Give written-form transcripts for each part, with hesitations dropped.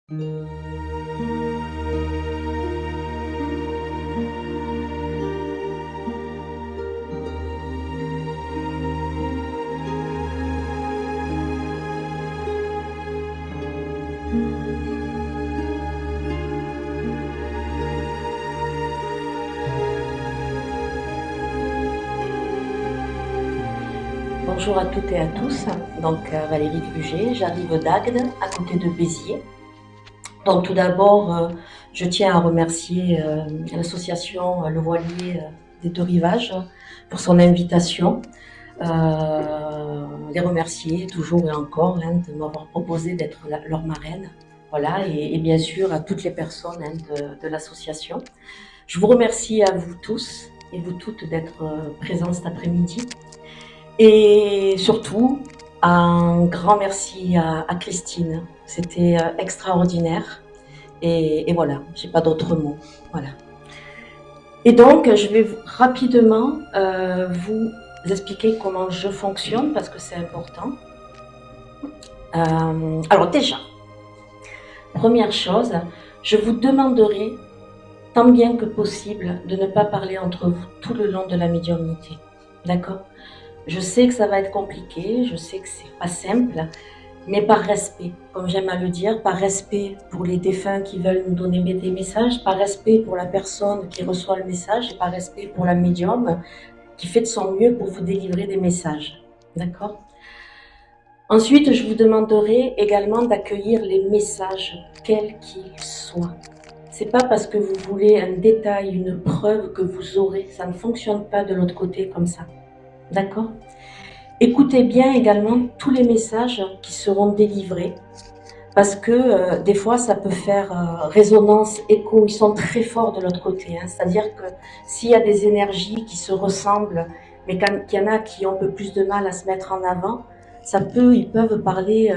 Bonjour à toutes et à tous, donc Valérie Gruget, j'arrive d'Agde, à côté de Béziers. Donc tout d'abord, je tiens à remercier l'association Le Voilier des Deux Rivages pour son invitation. Les remercier toujours et encore de m'avoir proposé d'être leur marraine. Voilà, et bien sûr à toutes les personnes de l'association. Je vous remercie à vous tous et vous toutes d'être présents cet après-midi. Et surtout, un grand merci à Christine. C'était extraordinaire. Et voilà, j'ai pas d'autres mots. Voilà. Et donc, je vais rapidement vous expliquer comment je fonctionne parce que c'est important. Alors déjà, première chose, je vous demanderai tant bien que possible de ne pas parler entre vous tout le long de la médiumnité. D'accord ? Je sais que ça va être compliqué, je sais que c'est pas simple, mais par respect, comme j'aime à le dire, par respect pour les défunts qui veulent nous donner des messages, par respect pour la personne qui reçoit le message et par respect pour la médium qui fait de son mieux pour vous délivrer des messages. D'accord ? Ensuite, je vous demanderai également d'accueillir les messages, quels qu'ils soient. C'est pas parce que vous voulez un détail, une preuve que vous aurez, ça ne fonctionne pas de l'autre côté comme ça. D'accord ? Écoutez bien également tous les messages qui seront délivrés parce que des fois ça peut faire résonance, écho, ils sont très forts de l'autre côté. C'est-à-dire que s'il y a des énergies qui se ressemblent, mais qu'il y en a qui ont un peu plus de mal à se mettre en avant, ils peuvent parler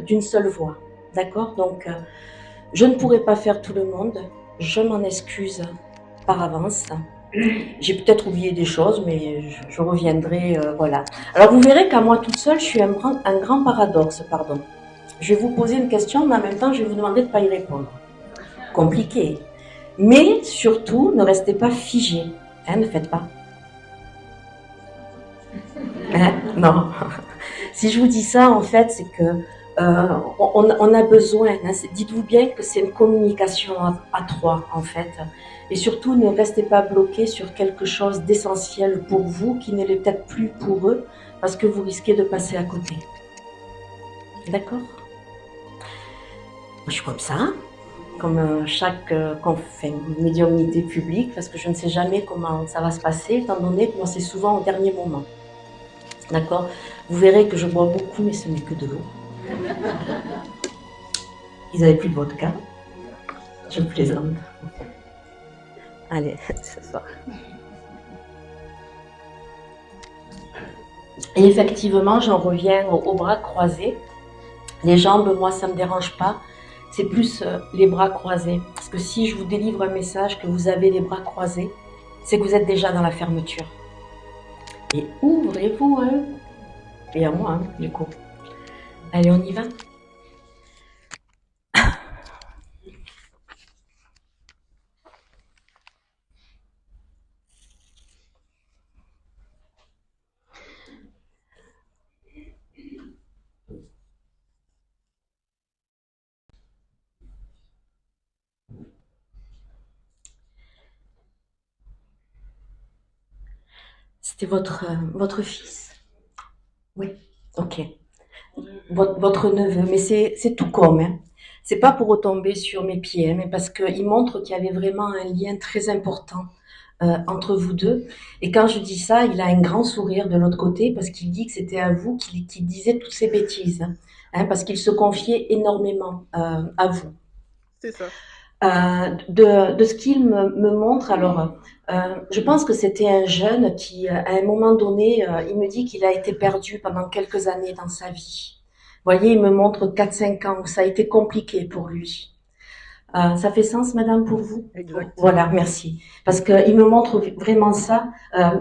d'une seule voix. D'accord ? Donc je ne pourrai pas faire tout le monde, je m'en excuse par avance. J'ai peut-être oublié des choses, mais je reviendrai, voilà. Alors vous verrez qu'à moi toute seule, je suis un grand paradoxe, pardon. Je vais vous poser une question, mais en même temps, je vais vous demander de ne pas y répondre. Compliqué. Mais surtout, ne restez pas figé. Ne faites pas. Non. Si je vous dis ça, en fait, c'est que on a besoin. Dites-vous bien que c'est une communication à trois, en fait. Et surtout, ne restez pas bloqué sur quelque chose d'essentiel pour vous qui ne l'est peut-être plus pour eux, parce que vous risquez de passer à côté. D'accord ? Je suis comme ça, comme chaque médiumnité publique, parce que je ne sais jamais comment ça va se passer, étant donné que moi, c'est souvent au dernier moment. D'accord ? Vous verrez que je bois beaucoup, mais ce n'est que de l'eau. Ils n'avaient plus de vodka. Je plaisante. Allez, ce soir. Et effectivement, j'en reviens aux bras croisés. Les jambes, moi, ça ne me dérange pas. C'est plus les bras croisés. Parce que si je vous délivre un message que vous avez les bras croisés, c'est que vous êtes déjà dans la fermeture. Et ouvrez-vous, hein. Et à moi, hein, du coup. Allez, on y va ? C'était votre fils ? Oui. Ok. Votre neveu, mais c'est tout comme. Hein. C'est pas pour retomber sur mes pieds, hein, mais parce qu'il montre qu'il y avait vraiment un lien très important entre vous deux. Et quand je dis ça, il a un grand sourire de l'autre côté parce qu'il dit que c'était à vous qu'il disait toutes ces bêtises, hein, parce qu'il se confiait énormément à vous. C'est ça. De ce qu'il me montre, alors, je pense que c'était un jeune qui, à un moment donné, il me dit qu'il a été perdu pendant quelques années dans sa vie. Vous voyez, il me montre 4-5 ans où ça a été compliqué pour lui. Ça fait sens, madame, pour vous ? Exact. Voilà, merci. Parce qu'il me montre vraiment ça.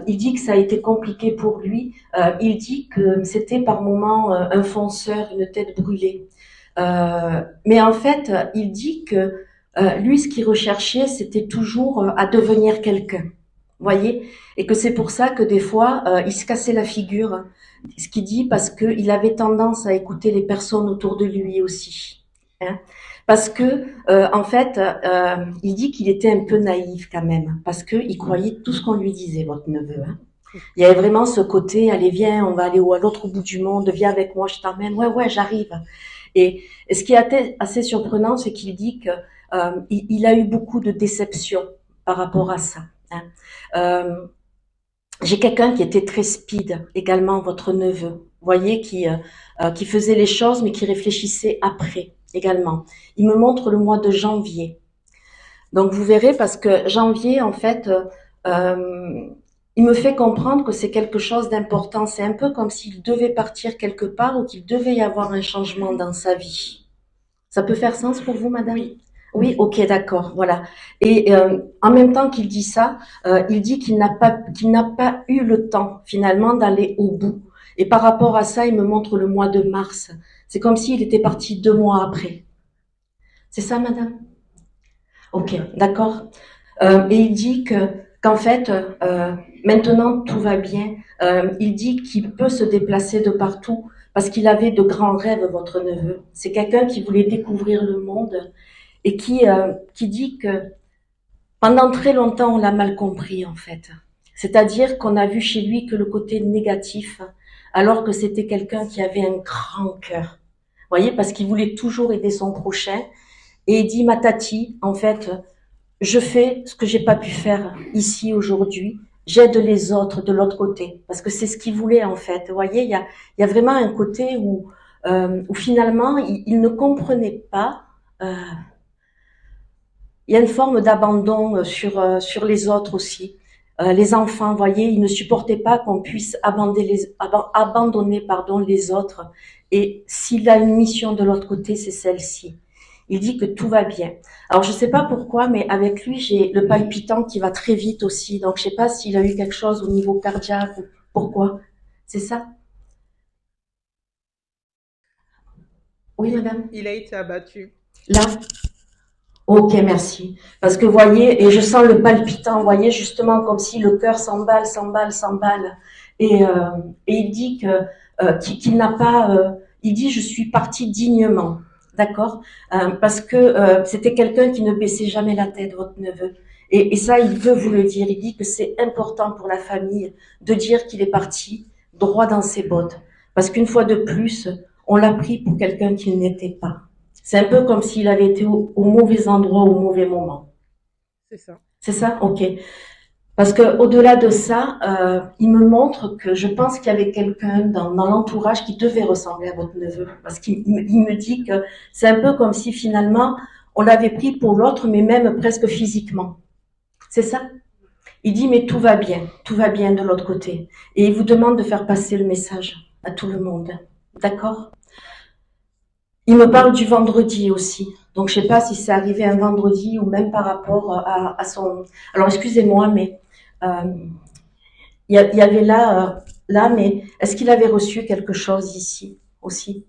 Il dit que ça a été compliqué pour lui. Il dit que c'était par moments un fonceur, une tête brûlée. Mais en fait, il dit que lui, ce qu'il recherchait, c'était toujours à devenir quelqu'un. Voyez, et que c'est pour ça que des fois, il se cassait la figure. Ce qu'il dit parce qu'il avait tendance à écouter les personnes autour de lui aussi. Hein. Parce que, en fait, il dit qu'il était un peu naïf quand même, parce qu'il croyait tout ce qu'on lui disait, votre neveu. Hein. Il y avait vraiment ce côté, allez, viens, on va aller à l'autre bout du monde, viens avec moi, je t'emmène. Ouais, ouais, j'arrive. Et ce qui est assez surprenant, c'est qu'il dit que il a eu beaucoup de déceptions par rapport à ça. Hein. J'ai quelqu'un qui était très speed, également votre neveu, vous voyez, qui faisait les choses, mais qui réfléchissait après également. Il me montre le mois de janvier. Donc vous verrez, parce que janvier, en fait, il me fait comprendre que c'est quelque chose d'important. C'est un peu comme s'il devait partir quelque part ou qu'il devait y avoir un changement dans sa vie. Ça peut faire sens pour vous, madame? Oui. Oui, ok, d'accord, voilà. Et en même temps qu'il dit ça, il dit qu'il n'a pas eu le temps finalement d'aller au bout. Et par rapport à ça, il me montre le mois de mars. C'est comme s'il était parti 2 mois après. C'est ça, madame? Ok, d'accord. Et il dit qu'en fait, maintenant tout va bien. Il dit qu'il peut se déplacer de partout parce qu'il avait de grands rêves, votre neveu. C'est quelqu'un qui voulait découvrir le monde et qui dit que pendant très longtemps, on l'a mal compris, en fait. C'est-à-dire qu'on a vu chez lui que le côté négatif, alors que c'était quelqu'un qui avait un grand cœur. Vous voyez, parce qu'il voulait toujours aider son prochain. Et il dit, ma tati, en fait, je fais ce que j'ai pas pu faire ici aujourd'hui. J'aide les autres de l'autre côté. Parce que c'est ce qu'il voulait, en fait. Vous voyez, il y a vraiment un côté où finalement, il ne comprenait pas, il y a une forme d'abandon sur les autres aussi. Les enfants, vous voyez, ils ne supportaient pas qu'on puisse abandonner les autres. Et s'il a une mission de l'autre côté, c'est celle-ci. Il dit que tout va bien. Alors, je ne sais pas pourquoi, mais avec lui, j'ai le palpitant qui va très vite aussi. Donc, je ne sais pas s'il a eu quelque chose au niveau cardiaque ou pourquoi. C'est ça? Oui, madame? Il a été abattu. Là? Ok, merci. Parce que vous voyez, et je sens le palpitant, vous voyez, justement comme si le cœur s'emballe, s'emballe, s'emballe. Et, euh, et il dit qu'il n'a pas, il dit je suis parti dignement, d'accord. Parce que c'était quelqu'un qui ne baissait jamais la tête, votre neveu. Et ça, il veut vous le dire. Il dit que c'est important pour la famille de dire qu'il est parti droit dans ses bottes. Parce qu'une fois de plus, on l'a pris pour quelqu'un qu'il n'était pas. C'est un peu comme s'il avait été au mauvais endroit au mauvais moment. C'est ça. C'est ça? Ok. Parce que au-delà de ça, il me montre que je pense qu'il y avait quelqu'un dans l'entourage qui devait ressembler à votre neveu. Parce qu'il me dit que c'est un peu comme si finalement on l'avait pris pour l'autre, mais même presque physiquement. C'est ça? Il dit mais tout va bien de l'autre côté. Et il vous demande de faire passer le message à tout le monde. D'accord? Il me parle du vendredi aussi. Donc, je sais pas si c'est arrivé un vendredi ou même par rapport à son... Alors, excusez-moi, mais euh, il y avait là, mais est-ce qu'il avait reçu quelque chose ici aussi?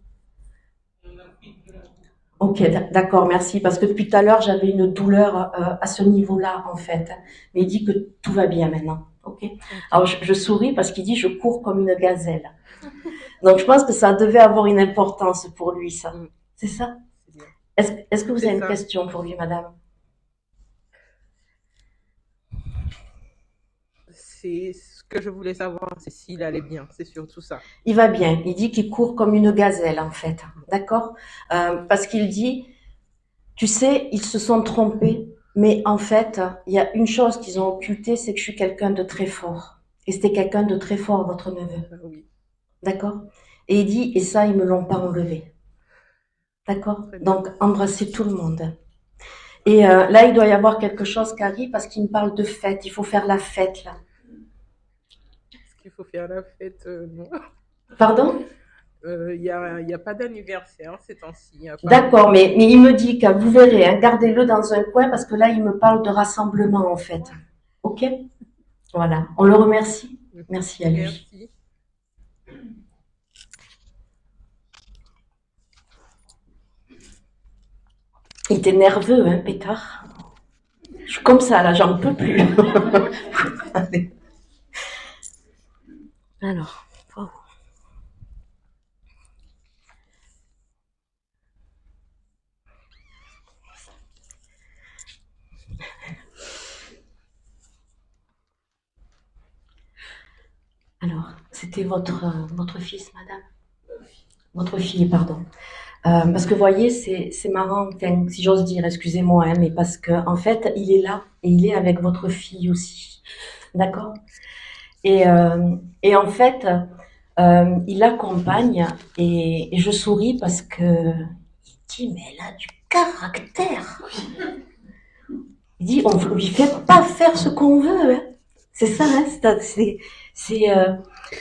Ok, d'accord, merci. Parce que depuis tout à l'heure, j'avais une douleur à ce niveau-là, en fait. Mais il dit que tout va bien maintenant. Ok. Ok. Alors, je souris parce qu'il dit je cours comme une gazelle. Donc, je pense que ça devait avoir une importance pour lui, ça. Mm, C'est ça? c'est bien. Est-ce que vous C'est avez une ça. question pour lui, madame? C'est ce que je voulais savoir, c'est s'il allait bien. C'est surtout ça. Il va bien. Il dit qu'il court comme une gazelle, en fait. D'accord? Parce qu'il dit, tu sais, ils se sont trompés, mais en fait, il y a une chose qu'ils ont occultée, c'est que je suis quelqu'un de très fort. Et c'était quelqu'un de très fort, votre neveu. Oui, D'accord? Et il dit, et ça, ils me l'ont pas enlevé. D'accord? très bien. Donc, embrassez tout le monde. Et là, il doit y avoir quelque chose qui arrive parce qu'il me parle de fête. Il faut faire la fête, là. Est-ce qu'il faut faire la fête? Non. Pardon? Y a pas d'anniversaire ces temps-ci. Y a pas... D'accord, mais il me dit que vous verrez, hein, gardez-le dans un coin parce que là, il me parle de rassemblement en fait. Ok? Voilà, on le remercie. Merci à lui. Merci. Il était nerveux, hein, Pétard. Je suis comme ça, là, j'en peux plus. Allez. Alors, wow. Alors, c'était votre fils, madame? Votre fille, pardon. Parce que vous voyez, c'est marrant, enfin, si j'ose dire, excusez-moi, hein, mais parce que en fait, il est là et il est avec votre fille aussi, d'accord? Et en fait, il l'accompagne et je souris parce que il dit, mais elle a du caractère. Il dit, on ne lui fait pas faire ce qu'on veut. Hein. C'est ça, hein,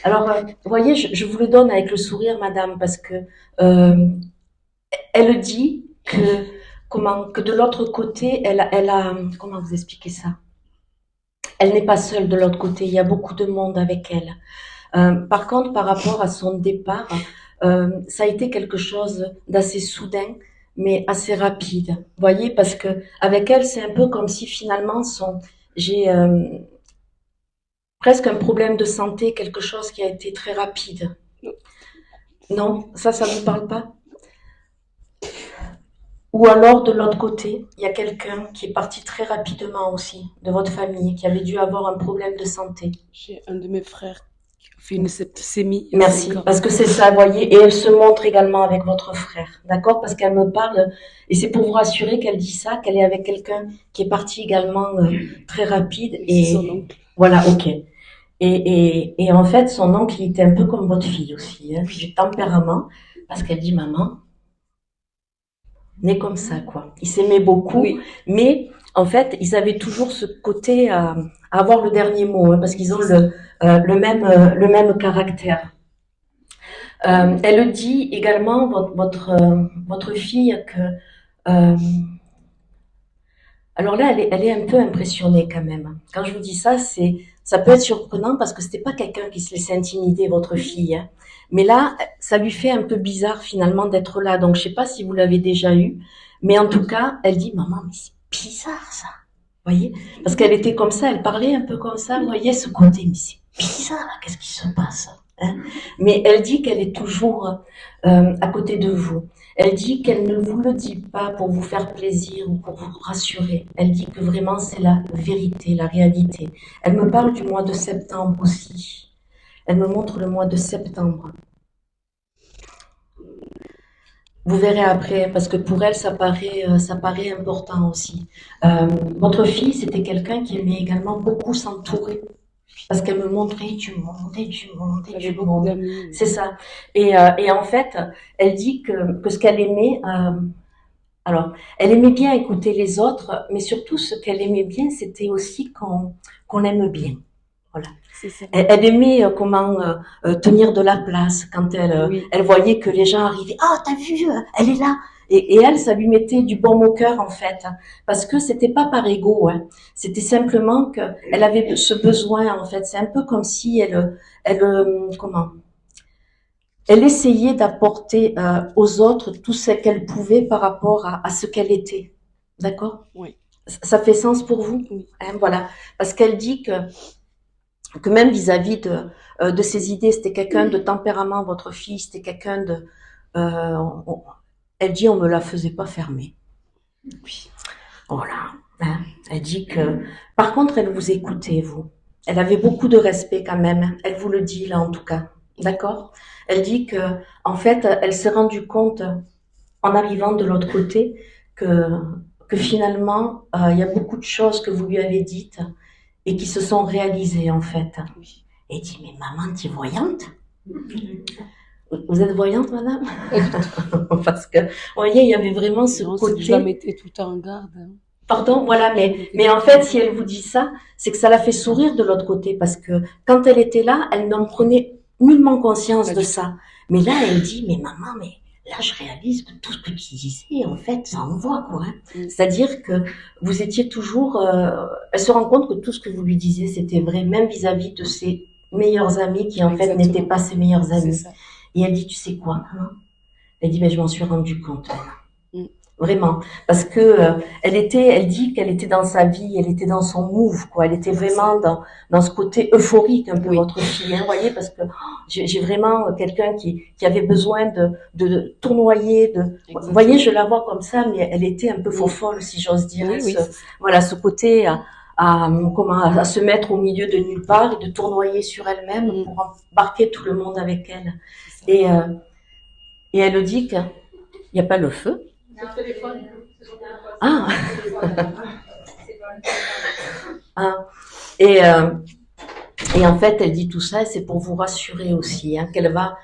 alors, vous voyez, je vous le donne avec le sourire, madame, parce que elle dit que de l'autre côté, elle a, comment vous expliquer ça? Elle n'est pas seule de l'autre côté, il y a beaucoup de monde avec elle. Par contre, par rapport à son départ, ça a été quelque chose d'assez soudain, mais assez rapide. Vous voyez, parce que avec elle, c'est un peu comme si finalement j'ai presque un problème de santé, quelque chose qui a été très rapide. Non, ça vous parle pas? Ou alors, de l'autre côté, il y a quelqu'un qui est parti très rapidement aussi, de votre famille, qui avait dû avoir un problème de santé. J'ai un de mes frères qui a fait une septicémie. Merci, parce que c'est ça, vous voyez, et elle se montre également avec votre frère, d'accord? Parce qu'elle me parle, et c'est pour vous rassurer qu'elle dit ça, qu'elle est avec quelqu'un qui est parti également très rapide. Et son oncle. Voilà, ok. Et en fait, son oncle, il était un peu comme votre fille aussi, hein, du tempérament, parce qu'elle dit, maman, né comme ça, quoi. Ils s'aimaient beaucoup, Oui. mais en fait, ils avaient toujours ce côté à avoir le dernier mot, hein, parce qu'ils ont le même caractère. Elle dit également, votre fille, que... alors là, elle est un peu impressionnée quand même. Quand je vous dis ça, ça peut être surprenant parce que c'était pas quelqu'un qui se laissait intimider, votre fille. Hein. Mais là, ça lui fait un peu bizarre finalement d'être là. Donc je sais pas si vous l'avez déjà eu, mais en tout cas, elle dit, maman, mais c'est bizarre ça. Vous voyez? Parce qu'elle était comme ça, elle parlait un peu comme ça. Vous voyez ce côté, mais c'est bizarre, qu'est-ce qui se passe? Hein. Mais elle dit qu'elle est toujours à côté de vous. Elle dit qu'elle ne vous le dit pas pour vous faire plaisir ou pour vous rassurer. Elle dit que vraiment c'est la vérité, la réalité. Elle me parle du mois de septembre aussi. Elle me montre le mois de septembre. Vous verrez après, parce que pour elle, ça paraît important aussi. Votre fille, c'était quelqu'un qui aimait également beaucoup s'entourer. Parce qu'elle me montrait du monde et du monde et du monde. C'est ça. Et en fait, elle dit que ce qu'elle aimait, alors, elle aimait bien écouter les autres, mais surtout ce qu'elle aimait bien, c'était aussi qu'on aime bien. Voilà. C'est ça. Elle aimait tenir de la place quand Oui. elle voyait que les gens arrivaient. Ah, t'as vu, elle est là. Et elle, ça lui mettait du baume au cœur en fait, parce que c'était pas par ego, hein. C'était simplement que elle avait ce besoin en fait. C'est un peu comme si elle essayait d'apporter aux autres tout ce qu'elle pouvait par rapport à ce qu'elle était. D'accord? Oui. Ça fait sens pour vous? Oui. Hein, voilà. Parce qu'elle dit que même vis-à-vis de ses idées, c'était quelqu'un de tempérament, votre fille, c'était quelqu'un de... elle dit, on me la faisait pas fermer. Oui. Voilà. Hein. Elle dit que... Par contre, elle vous écoutait, vous. Elle avait beaucoup de respect quand même. Elle vous le dit, là, en tout cas. D'accord? Elle dit que, en fait, elle s'est rendue compte, en arrivant de l'autre côté, que finalement, il y a beaucoup de choses que vous lui avez dites et qui se sont réalisées, en fait. Oui. Et elle dit, mais maman, tu es voyante? Vous êtes voyante, madame? Parce que, vous voyez, il y avait vraiment ce Non, côté... je la mettais tout le temps en garde. Hein. Pardon, voilà, mais en fait, si elle vous dit ça, c'est que ça la fait sourire de l'autre côté, parce que quand elle était là, elle n'en prenait nullement conscience de ça. Mais là, elle dit, mais maman, mais là, je réalise que tout ce que tu disais, en fait, ça envoie, quoi. Hein. C'est-à-dire que vous étiez toujours... elle se rend compte que tout ce que vous lui disiez, c'était vrai, même vis-à-vis de ses meilleurs amis, qui en fait n'étaient pas ses meilleurs amis. Et elle dit, tu sais quoi, hein? Elle dit, ben, je m'en suis rendu compte. Vraiment, parce que elle dit qu'elle était dans sa vie, elle était dans son move, quoi. Elle était vraiment dans ce côté euphorique, un peu Oui. votre fille, hein, vous voyez, parce que j'ai vraiment quelqu'un qui avait besoin de tournoyer, vous Exactement. voyez, je la vois comme ça, mais elle était un peu Oui. faux-folle, si j'ose dire. Oui, hein, oui, ce, c'est ça. voilà, ce côté à se mettre au milieu de nulle part et de tournoyer sur elle-même Mm. pour embarquer tout le monde avec elle. C'est ça. Et elle dit qu'il n'y a pas le feu. Ah, ah. Et en fait, elle dit tout ça, et c'est pour vous rassurer aussi, hein, qu'elle va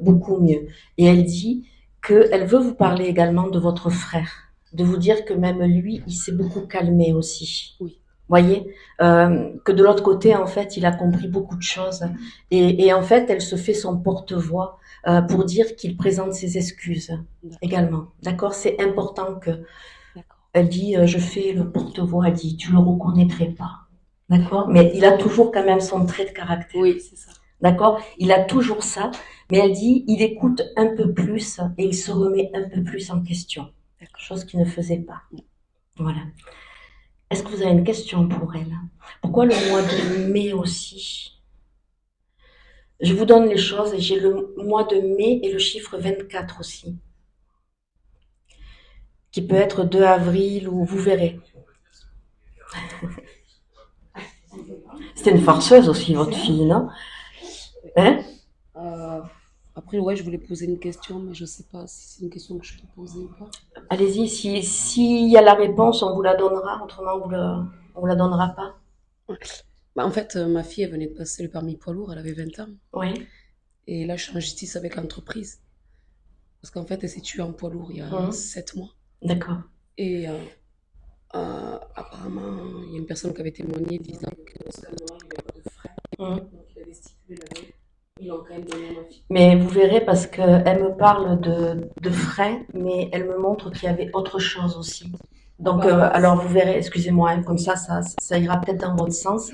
beaucoup mieux. Et elle dit qu'elle veut vous parler également de votre frère, de vous dire que même lui, il s'est beaucoup calmé aussi. Oui. Voyez, que de l'autre côté, en fait, il a compris beaucoup de choses. Et en fait, elle se fait son porte-voix pour dire qu'il présente ses excuses également. D'accord. C'est important que. D'accord. Elle dit, je fais le porte-voix. Elle dit, tu le reconnaîtrais pas. D'accord. Mais il a toujours quand même son trait de caractère. Oui, c'est ça. D'accord. Il a toujours ça. Mais elle dit, il écoute un peu plus et il se remet un peu plus en question. Chose qu'il ne faisait pas. Voilà. Est-ce que vous avez une question pour elle? Pourquoi le mois de mai aussi? Je vous donne les choses et j'ai le mois de mai et le chiffre 24 aussi. Qui peut être 2 avril ou vous verrez. C'était une farceuse aussi, votre fille, non? Hein? Après, ouais, je voulais poser une question, mais je sais pas si c'est une question que je peux poser ou pas. Allez-y, s'il y a la réponse, on vous la donnera, autrement on vous la donnera pas. Bah, en fait, ma fille, elle venait de passer le permis poids lourd, elle avait 20 ans. Oui. Et là, je suis en justice avec l'entreprise. Parce qu'en fait, elle s'est tuée en poids lourd il y a 7 mois. D'accord. Et apparemment, il y a une personne qui avait témoigné disant que seulement il y avait pas de frein. Donc, il a des stipules là-bas. Ils l'ont quand même donné à ma fille. Mais vous verrez, parce qu'elle me parle de freins, mais elle me montre qu'il y avait autre chose aussi. Donc, alors vous verrez, excusez-moi, hein, comme ça ira peut-être dans votre sens,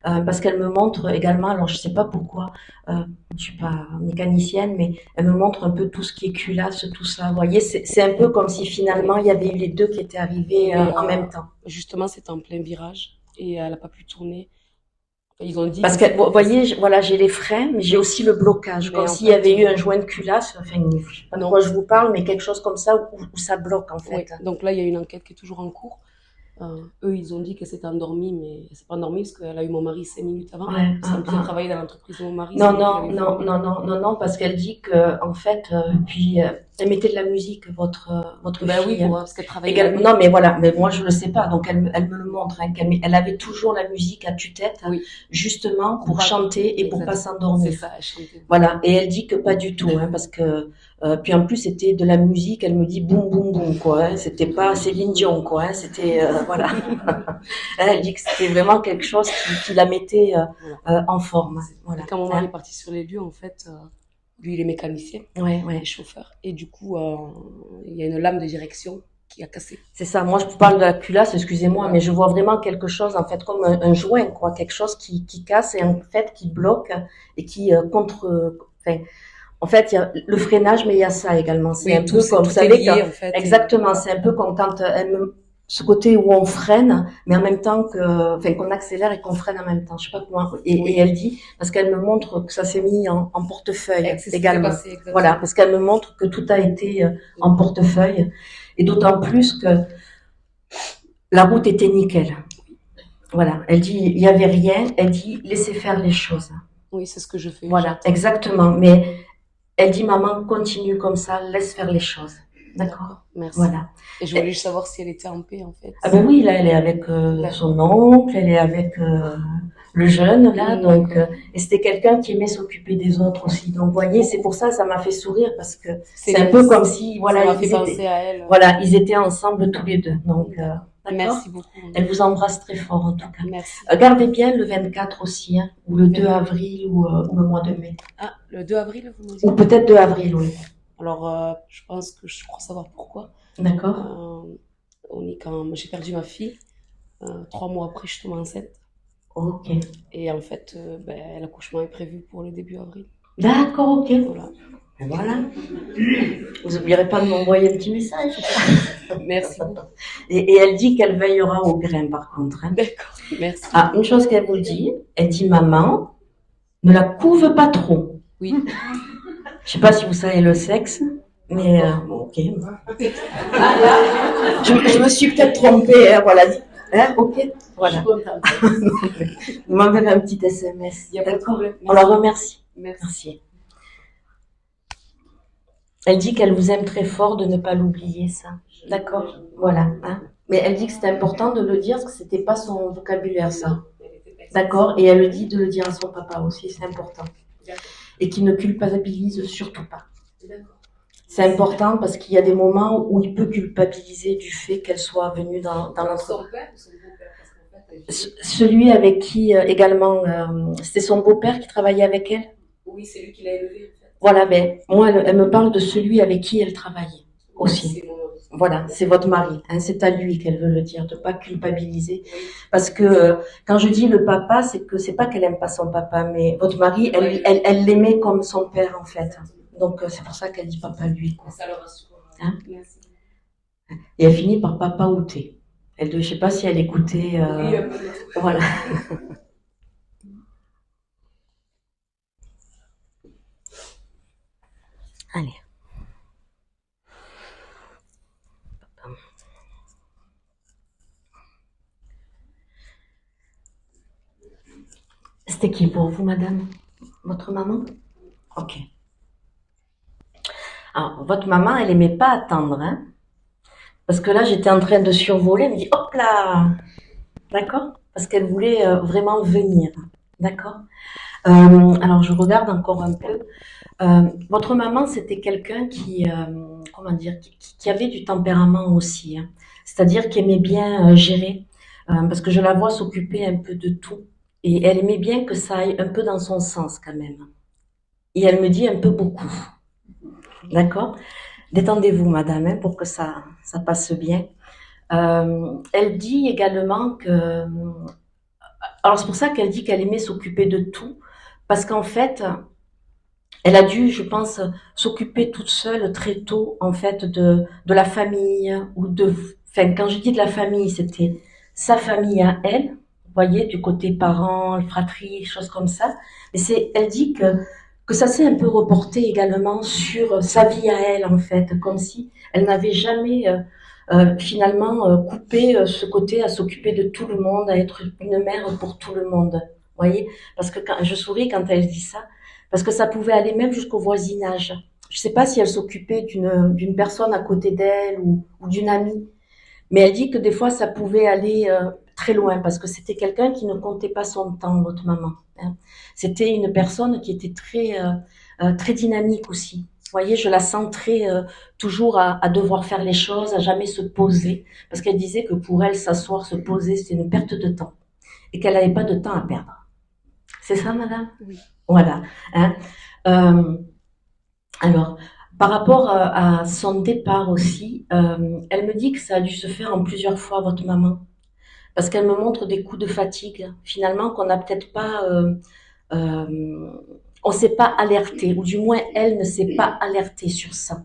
parce qu'elle me montre également, alors je sais pas pourquoi, je suis pas mécanicienne, mais elle me montre un peu tout ce qui est culasse, tout ça. Vous voyez, c'est un peu comme si finalement il y avait eu les deux qui étaient arrivés en même temps. Justement, c'était en plein virage et elle n'a pas pu tourner. Ils ont dit. Parce que vous voyez, voilà, j'ai les freins, mais j'ai aussi le blocage, comme s'il y avait eu un joint de culasse, enfin, je sais pas de quoi je vous parle, mais quelque chose comme ça où ça bloque en fait. Oui. Donc là, il y a une enquête qui est toujours en cours. Eux, ils ont dit qu'elle s'était endormie, mais elle s'est pas endormie parce qu'elle a eu mon mari 5 minutes avant. Parce qu'en plus, elle travaillait dans l'entreprise de mon mari. Non, parce qu'elle dit que en fait, puis elle mettait de la musique, votre fille. Oui, parce qu'elle travaillait. Non, mais voilà, mais moi je le sais pas, donc elle me le montre. Hein, elle avait toujours la musique à tue-tête, justement pour chanter et pour pas s'endormir. C'est ça, elle chantait. Voilà, et elle dit que pas du tout, hein, parce que puis en plus c'était de la musique, elle me dit boum boum boum quoi, hein, c'était pas Céline Dion quoi, hein, c'était voilà. Elle dit que c'était vraiment quelque chose qui la mettait en forme. Voilà. Et quand mon mari est parti sur les lieux, en fait, lui il est mécanicien, il est chauffeur, et du coup il y a une lame de direction qui a cassé. C'est ça. Moi, je vous parle de la culasse, excusez-moi, mais je vois vraiment quelque chose, en fait, comme un joint, quoi, quelque chose qui casse et en fait qui bloque et qui en fait, il y a le freinage, mais il y a ça également. C'est un peu comme, vous savez, lié, en fait, exactement. C'est un peu comme quand ce côté où on freine, mais en même temps qu'on accélère et qu'on freine en même temps. Je sais pas comment. Et elle dit, parce qu'elle me montre que ça s'est mis en portefeuille également. Voilà, parce qu'elle me montre que tout a été en portefeuille. Et d'autant plus que la route était nickel. Voilà. Elle dit, il y avait rien. Elle dit, laissez faire les choses. Oui, c'est ce que je fais. Voilà, exactement. Mais elle dit, maman, continue comme ça, laisse faire les choses. D'accord. Merci. Voilà. Et je voulais juste savoir si elle était en paix, en fait. Ah ben oui, là, elle est avec son oncle, elle est avec le jeune, là, donc, et c'était quelqu'un qui aimait s'occuper des autres aussi. Donc, vous voyez, c'est pour ça m'a fait sourire, parce que c'est un peu comme si, voilà, ils étaient ensemble tous les deux. Donc, merci beaucoup. Elle vous embrasse très fort, en tout cas. Merci. Gardez bien le 24 aussi, hein, ou le 2 avril, ou le mois de mai. Ah, le 2 avril, vous me dites? Ou peut-être 2 avril, oui. Alors, je pense que je crois savoir pourquoi. D'accord. Quand j'ai perdu ma fille, 3 mois après, je suis tombée enceinte. Ok. Et en fait, l'accouchement est prévu pour le début avril. D'accord, ok. Voilà. Et voilà. Vous n'oublierez pas de m'envoyer un petit message. Merci beaucoup. Et elle dit qu'elle veillera au grain, par contre. Hein. D'accord, merci. Ah, une chose qu'elle vous dit, elle dit, maman, ne la couve pas trop. Oui. Je sais pas si vous savez le sexe, mais bon, ok. Je me suis peut-être trompée, hein, voilà. Hein, ok, voilà. Vous m'enverrez un petit SMS. Il y a pas de problème. On la remercie. Merci. Merci. Elle dit qu'elle vous aime très fort, de ne pas l'oublier, ça. D'accord. Voilà. Hein. Mais elle dit que c'était important de le dire, parce que c'était pas son vocabulaire, ça. D'accord. Et elle le dit de le dire à son papa aussi, c'est important. Et qu'il ne culpabilise surtout pas. C'est important parce qu'il y a des moments où il peut culpabiliser du fait qu'elle soit venue dans notre... Son père ou son beau-père? Celui avec qui également, c'était son beau-père qui travaillait avec elle. Oui, c'est lui qui l'a élevé. En fait. Voilà, ben moi elle me parle de celui avec qui elle travaillait aussi. Voilà, c'est votre mari, hein, c'est à lui qu'elle veut le dire, de pas culpabiliser. Parce que quand je dis le papa, c'est que c'est pas qu'elle aime pas son papa, mais votre mari, elle l'aimait comme son père en fait. Donc c'est pour ça qu'elle dit papa lui. Quoi. Ça le rassure. Hein? Merci. Et elle finit par papa outé. Je sais pas si elle écoutait. Oui, voilà. Allez. C'était qui pour vous, madame? Votre maman? Ok. Alors, votre maman, elle aimait pas attendre, hein? Parce que là, j'étais en train de survoler, elle me dit, hop là! D'accord? Parce qu'elle voulait vraiment venir. D'accord? Alors, je regarde encore un peu. Votre maman, c'était quelqu'un qui, comment dire, qui avait du tempérament aussi. Hein. C'est-à-dire qui aimait bien gérer. Parce que je la vois s'occuper un peu de tout. Et elle aimait bien que ça aille un peu dans son sens quand même. Et elle me dit un peu beaucoup. D'accord? Détendez-vous, madame, hein, pour que ça passe bien. Elle dit également que... Alors, c'est pour ça qu'elle dit qu'elle aimait s'occuper de tout. Parce qu'en fait, elle a dû, je pense, s'occuper toute seule très tôt, en fait, de la famille. Enfin, quand je dis de la famille, c'était sa famille à elle. Vous voyez, du côté parents, fratrie, choses comme ça. Mais elle dit que ça s'est un peu reporté également sur sa vie à elle, en fait, comme si elle n'avait jamais finalement coupé ce côté à s'occuper de tout le monde, à être une mère pour tout le monde. Vous voyez, parce que je souris quand elle dit ça, parce que ça pouvait aller même jusqu'au voisinage. Je ne sais pas si elle s'occupait d'une personne à côté d'elle ou d'une amie, mais elle dit que des fois ça pouvait aller très loin parce que c'était quelqu'un qui ne comptait pas son temps, votre maman. Hein. C'était une personne qui était très dynamique aussi. Vous voyez, je la sens toujours à devoir faire les choses, à jamais se poser, parce qu'elle disait que pour elle, s'asseoir, se poser, c'était une perte de temps et qu'elle n'avait pas de temps à perdre. C'est ça, madame? Oui. Voilà. Hein. Alors, par rapport à son départ aussi, elle me dit que ça a dû se faire en plusieurs fois, votre maman. Parce qu'elle me montre des coups de fatigue, finalement, qu'on n'a peut-être pas... on ne s'est pas alerté, ou du moins, elle ne s'est pas alertée sur ça.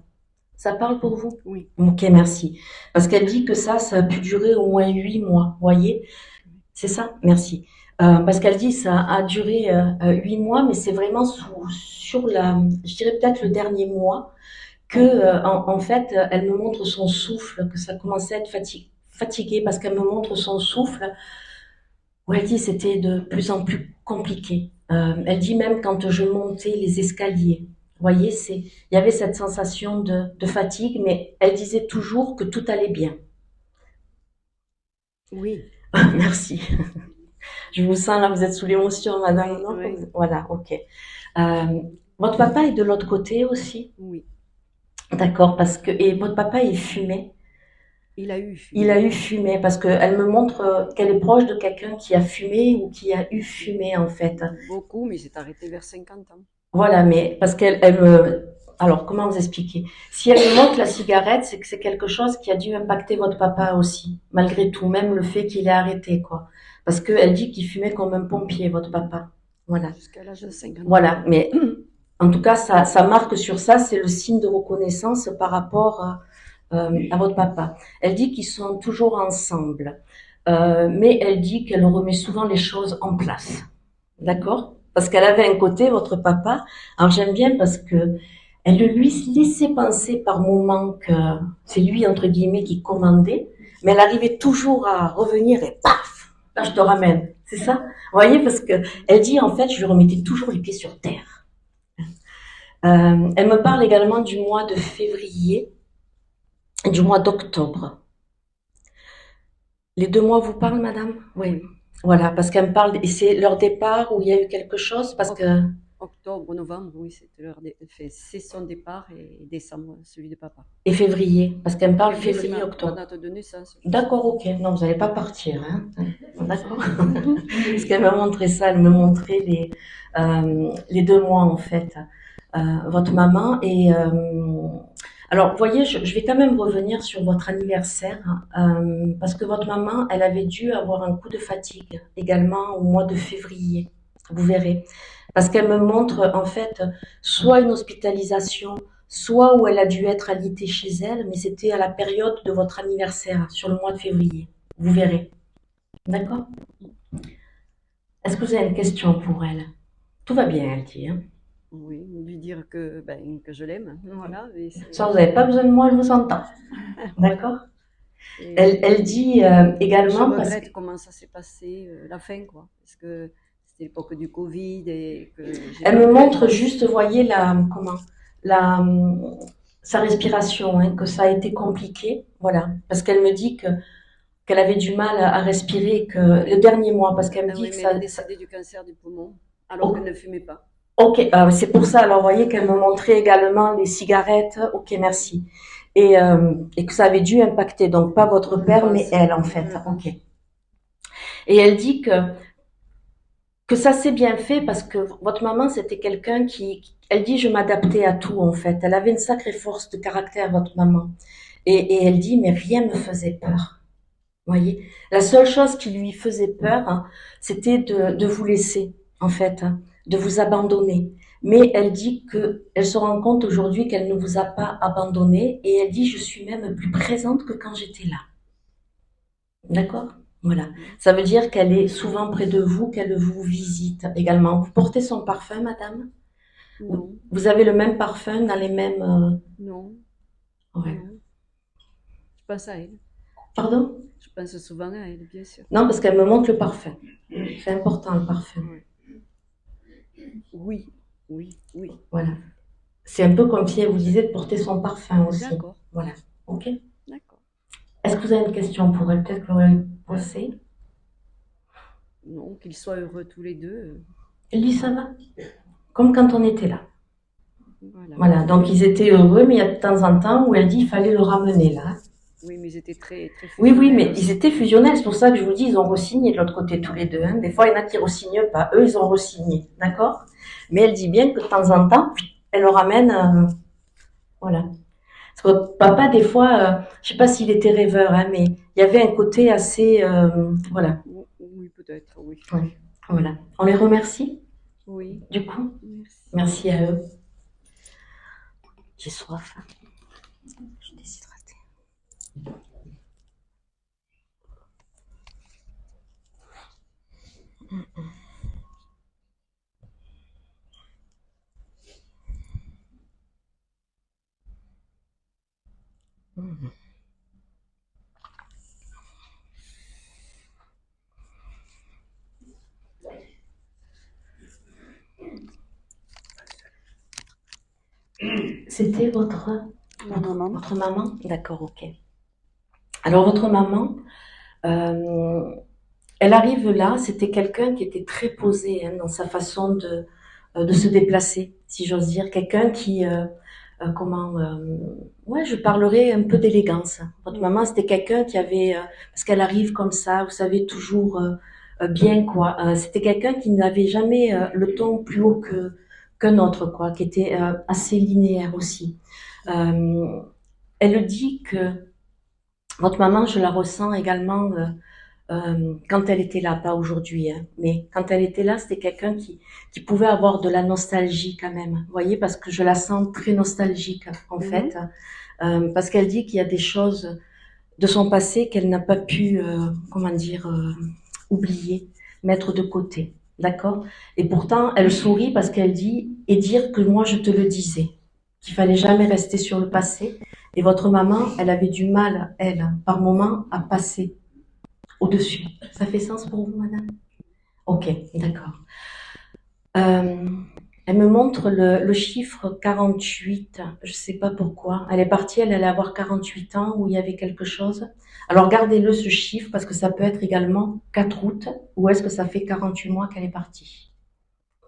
Ça parle pour vous? Oui. Ok, merci. Parce qu'elle dit que ça a pu durer au moins 8 mois, voyez? C'est ça? Merci. Parce qu'elle dit ça a duré 8 mois, mais c'est vraiment sur je dirais peut-être le dernier mois, que en fait, elle me montre son souffle, que ça commençait à être fatigué parce qu'elle me montre son souffle, où elle dit c'était de plus en plus compliqué. Elle dit même quand je montais les escaliers, vous voyez, il y avait cette sensation de fatigue, mais elle disait toujours que tout allait bien. Oui. Merci. Je vous sens là, vous êtes sous l'émotion, madame, non? Oui. Voilà, ok. Votre papa est de l'autre côté aussi? Oui. D'accord, et votre papa, il fumait? Il a eu fumé, parce qu'elle me montre qu'elle est proche de quelqu'un qui a fumé ou qui a eu fumé, en fait. Beaucoup, mais il s'est arrêté vers 50 ans. Voilà, mais parce qu'elle me... Alors, comment vous expliquer? Si elle me montre la cigarette, c'est que c'est quelque chose qui a dû impacter votre papa aussi, malgré tout, même le fait qu'il ait arrêté, quoi. Parce qu'elle dit qu'il fumait comme un pompier, votre papa. Voilà. Jusqu'à l'âge de 50 ans. Voilà, mais En tout cas, ça marque sur ça, c'est le signe de reconnaissance par rapport à votre papa. Elle dit qu'ils sont toujours ensemble, mais elle dit qu'elle remet souvent les choses en place. D'accord? Parce qu'elle avait un côté, votre papa. Alors j'aime bien parce que elle lui laissait penser par moments que c'est lui, entre guillemets, qui commandait, mais elle arrivait toujours à revenir et paf, là je te ramène. C'est ça? Vous voyez, parce que elle dit en fait, je lui remettais toujours les pieds sur terre. Elle me parle également du mois de février et du mois d'octobre. Les 2 mois vous parlent, madame? Oui. Voilà, parce qu'elle me parle, et c'est leur départ où il y a eu quelque chose, parce que... Octobre, novembre, oui, c'est son départ et décembre, celui de papa. Et février, parce qu'elle me parle Février, février, c'est octobre. ma date de naissance. D'accord, ok. Non, vous n'allez pas partir, hein. D'accord. Parce qu'elle m'a montré ça, elle me montrait les 2 mois, en fait, votre maman. Et alors, vous voyez, je vais quand même revenir sur votre anniversaire, parce que votre maman, elle avait dû avoir un coup de fatigue également au mois de février. Vous verrez. Parce qu'elle me montre, en fait, soit une hospitalisation, soit où elle a dû être alitée chez elle, mais c'était à la période de votre anniversaire, sur le mois de février. Vous verrez. D'accord? Est-ce que vous avez une question pour elle? Tout va bien, elle dit. Hein? Oui, lui dire que je l'aime. Voilà. Ça, vous n'avez pas besoin de moi, je vous entends. D'accord? Elle dit également... Je regrette comment ça s'est passé, la fin, quoi. Parce que c'était l'époque du Covid et que... Elle me montre juste, vous voyez, sa respiration, hein, que ça a été compliqué. Voilà. Parce qu'elle me dit qu'elle avait du mal à respirer que le dernier mois, parce qu'elle me dit que ça... Elle est décédée du cancer du poumon, alors qu'elle ne fumait pas. Ok, c'est pour ça. Alors, vous voyez qu'elle me montrait également les cigarettes. Ok, merci. Et que ça avait dû impacter, donc pas votre père, mais elle, en fait. Ok. Et elle dit que ça s'est bien fait parce que votre maman, c'était quelqu'un elle dit, je m'adaptais à tout, en fait. Elle avait une sacrée force de caractère, votre maman. Et elle dit, mais rien me faisait peur. Vous voyez? La seule chose qui lui faisait peur, hein, c'était de vous laisser, en fait, hein, de vous abandonner. Mais elle dit elle se rend compte aujourd'hui qu'elle ne vous a pas abandonné et elle dit, je suis même plus présente que quand j'étais là. D'accord? Voilà. Ça veut dire qu'elle est souvent près de vous, qu'elle vous visite également. Vous portez son parfum, madame? Non. Vous avez le même parfum dans les mêmes... Non. Ouais. Non. Je pense à elle. Pardon? Je pense souvent à elle, bien sûr. Non, parce qu'elle me montre le parfum. C'est important, le parfum. Oui, oui, oui. Voilà. C'est un peu comme si elle vous disait de porter son parfum aussi. D'accord. Voilà. Ok? D'accord. Est-ce que vous avez une question pour elle? Peut-être que vous l'avez posée. Non, qu'ils soient heureux tous les deux. Elle dit ça va. Comme quand on était là. Voilà. Donc ils étaient heureux, mais il y a de temps en temps où elle dit qu'il fallait le ramener là. Oui, mais ils étaient très, très fusionnels. Oui, mais ils étaient fusionnels. C'est pour ça que je vous dis, ils ont re-signé de l'autre côté tous les deux. Hein. Des fois, il y en a qui re-signent pas. Eux, ils ont re-signé. D'accord? Mais elle dit bien que de temps en temps, elle le ramène. Voilà. Parce que papa, des fois, je sais pas s'il était rêveur, hein, mais il y avait un côté assez... voilà. Oui, peut-être, oui. Ouais. Voilà. On les remercie? Oui. Du coup? Merci à eux. J'ai soif. Hein. Je suis déshydratée. C'était votre maman? D'accord, ok. Alors, votre maman, elle arrive là, c'était quelqu'un qui était très posé hein, dans sa façon de se déplacer, si j'ose dire. Quelqu'un qui, ouais, je parlerai un peu d'élégance. Votre maman, c'était quelqu'un qui avait, parce qu'elle arrive comme ça, vous savez, toujours bien, quoi. C'était quelqu'un qui n'avait jamais le ton plus haut qu'un autre, quoi, qui était assez linéaire aussi. Elle dit que votre maman, je la ressens également quand elle était là, pas aujourd'hui, hein, mais quand elle était là, c'était quelqu'un qui pouvait avoir de la nostalgie quand même. Vous voyez, parce que je la sens très nostalgique en fait, parce qu'elle dit qu'il y a des choses de son passé qu'elle n'a pas pu, comment dire, oublier, mettre de côté. D'accord? Et pourtant, elle sourit parce qu'elle dit, et dire que moi je te le disais, qu'il fallait jamais rester sur le passé. Et votre maman, elle avait du mal, elle, par moment, à passer au-dessus. Ça fait sens pour vous, madame? Ok, d'accord. Elle me montre le chiffre 48. Je sais pas pourquoi. Elle est partie, elle allait avoir 48 ans où il y avait quelque chose. Alors gardez-le ce chiffre parce que ça peut être également 4 août ou est-ce que ça fait 48 mois qu'elle est partie.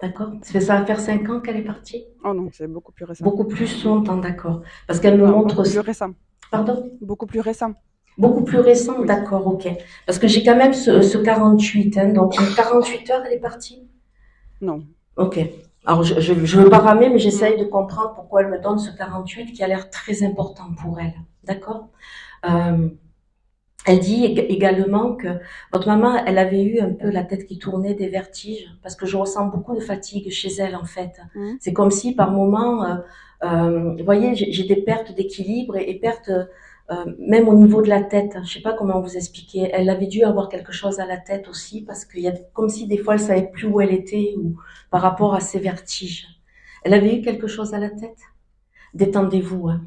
D'accord? Ça va faire 5 ans qu'elle est partie? Oh non, c'est beaucoup plus récent. Beaucoup plus longtemps, d'accord. Parce qu'elle me montre... Beaucoup plus récent. Pardon? Beaucoup plus récent. Beaucoup plus récent, oui. D'accord, ok. Parce que j'ai quand même ce 48, hein, donc en 48 heures, elle est partie? Non. Ok. Alors, je veux pas ramer, mais j'essaye de comprendre pourquoi elle me donne ce 48 qui a l'air très important pour elle. D'accord? Elle dit également que votre maman, elle avait eu un peu la tête qui tournait, des vertiges, parce que je ressens beaucoup de fatigue chez elle, en fait. C'est comme si, par moment, vous voyez, j'ai des pertes d'équilibre et pertes même au niveau de la tête. Je sais pas comment vous expliquer. Elle avait dû avoir quelque chose à la tête aussi, parce qu'il y a comme si des fois elle savait plus où elle était ou par rapport à ses vertiges. Elle avait eu quelque chose à la tête? Détendez-vous. Hein.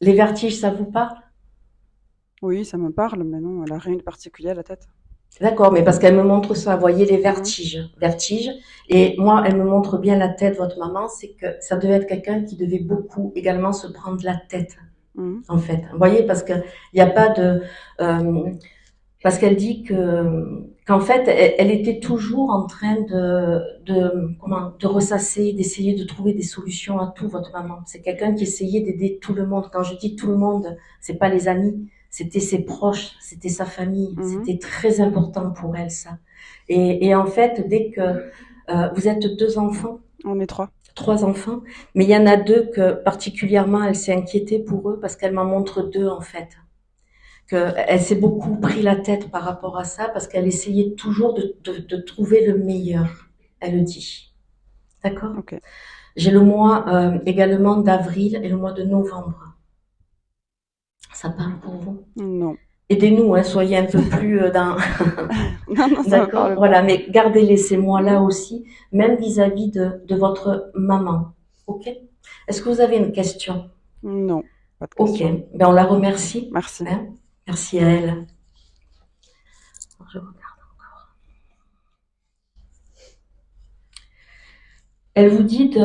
Les vertiges, ça vous parle? Oui, ça me parle, mais non, elle a rien de particulier à la tête. D'accord, mais parce qu'elle me montre ça, vous voyez, les vertiges. Vertiges. Et moi, elle me montre bien la tête, votre maman, c'est que ça devait être quelqu'un qui devait beaucoup également se prendre la tête. En fait, vous voyez, parce que il n'y a pas de, parce qu'elle dit qu'en fait, elle était toujours en train de ressasser, d'essayer de trouver des solutions à tout, votre maman. C'est quelqu'un qui essayait d'aider tout le monde. Quand je dis tout le monde, c'est pas les amis, c'était ses proches, c'était sa famille. C'était très important pour elle, ça. Et en fait, dès que vous êtes 2 enfants. On est 3. 3 enfants, mais il y en a 2 que particulièrement elle s'est inquiétée pour eux parce qu'elle m'en montre 2 en fait. Elle s'est beaucoup pris la tête par rapport à ça parce qu'elle essayait toujours de trouver le meilleur, elle le dit. D'accord? Okay. J'ai le mois également d'avril et le mois de novembre. Ça parle pour vous? Non. Aidez-nous, hein, soyez un peu plus dans... non, d'accord, voilà, mais gardez-les ces mois-là aussi, même vis-à-vis de votre maman. Ok? Est-ce que vous avez une question? Non, pas de question. Ok, ben on la remercie. Merci. Hein? Merci à elle. Je regarde encore. Elle vous dit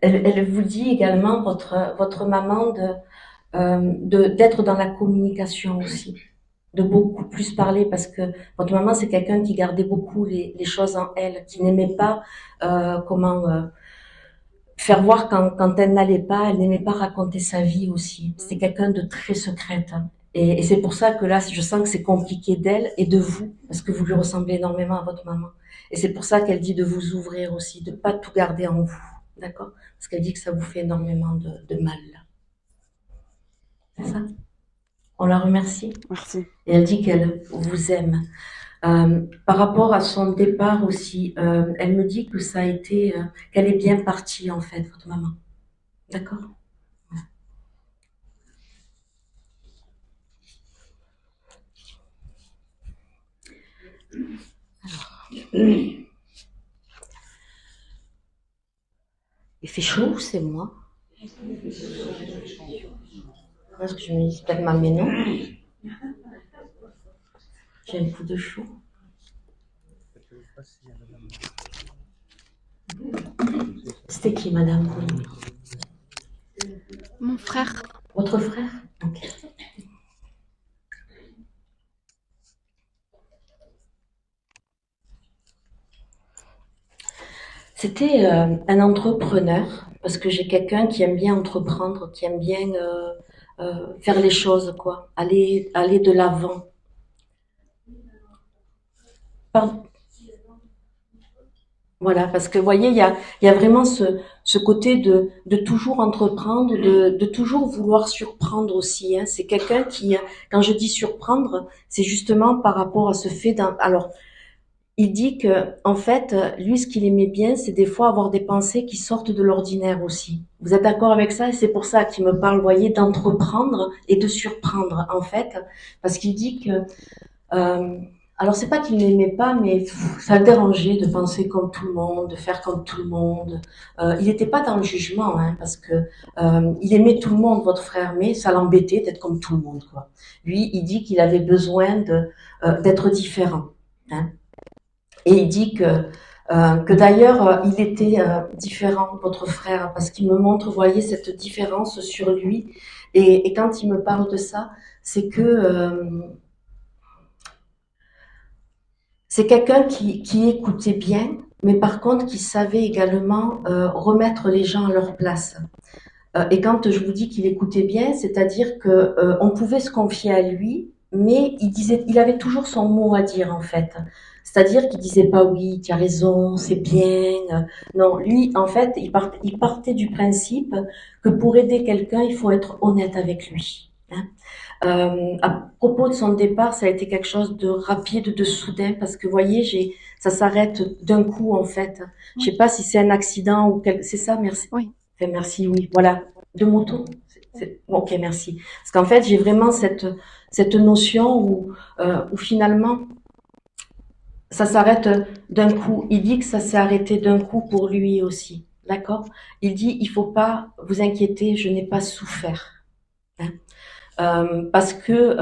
elle vous dit également votre maman d'être dans la communication aussi, de beaucoup plus parler parce que votre maman c'est quelqu'un qui gardait beaucoup les choses en elle, qui n'aimait pas faire voir quand elle n'allait pas, elle n'aimait pas raconter sa vie aussi. C'était quelqu'un de très secrète. Et c'est pour ça que là, je sens que c'est compliqué d'elle et de vous, parce que vous lui ressemblez énormément à votre maman. Et c'est pour ça qu'elle dit de vous ouvrir aussi, de pas tout garder en vous, d'accord? Parce qu'elle dit que ça vous fait énormément de mal. C'est ça? On la remercie. Merci. Et elle dit qu'elle vous aime. Par rapport à son départ aussi, elle me dit que ça a été, qu'elle est bien partie en fait, votre maman. D'accord? Alors, il fait chaud ou c'est moi? Parce que je me dis peut-être mais non. J'ai un coup de chaud. C'était qui, madame? Mon frère. Votre frère? Ok. C'était un entrepreneur, parce que j'ai quelqu'un qui aime bien entreprendre, qui aime bien faire les choses, quoi. Aller de l'avant. Pardon. Voilà, parce que vous voyez, il y a vraiment ce côté de toujours entreprendre, de toujours vouloir surprendre aussi. Hein. C'est quelqu'un qui, quand je dis surprendre, c'est justement par rapport à ce fait d'un. Alors, il dit que, en fait, lui, ce qu'il aimait bien, c'est des fois avoir des pensées qui sortent de l'ordinaire aussi. Vous êtes d'accord avec ça? Et c'est pour ça qu'il me parle, vous voyez, d'entreprendre et de surprendre, en fait, parce qu'il dit que alors c'est pas qu'il n'aimait pas, mais ça le dérangeait de penser comme tout le monde, de faire comme tout le monde. Il n'était pas dans le jugement, hein, parce que il aimait tout le monde, votre frère, mais ça l'embêtait d'être comme tout le monde, quoi. Lui, il dit qu'il avait besoin d'être différent. Hein. Et il dit que d'ailleurs, il était différent, votre frère, parce qu'il me montre, vous voyez, cette différence sur lui. Et quand il me parle de ça, c'est que c'est quelqu'un qui écoutait bien, mais par contre qui savait également remettre les gens à leur place. Et quand je vous dis qu'il écoutait bien, c'est-à-dire que on pouvait se confier à lui, mais il avait toujours son mot à dire en fait. C'est-à-dire qu'il disait pas oui, tu as raison, c'est bien. Non, lui, en fait, il partait du principe que pour aider quelqu'un, il faut être honnête avec lui. Hein. À propos de son départ, ça a été quelque chose de rapide, de soudain, parce que vous voyez, ça s'arrête d'un coup en fait. Je sais pas si c'est un accident ou c'est ça, merci. Oui. Enfin, merci, oui, voilà, de moto. Ok, merci. Parce qu'en fait, j'ai vraiment cette notion où finalement ça s'arrête d'un coup. Il dit que ça s'est arrêté d'un coup pour lui aussi, d'accord? Il dit il faut pas vous inquiéter, je n'ai pas souffert. Hein. Parce que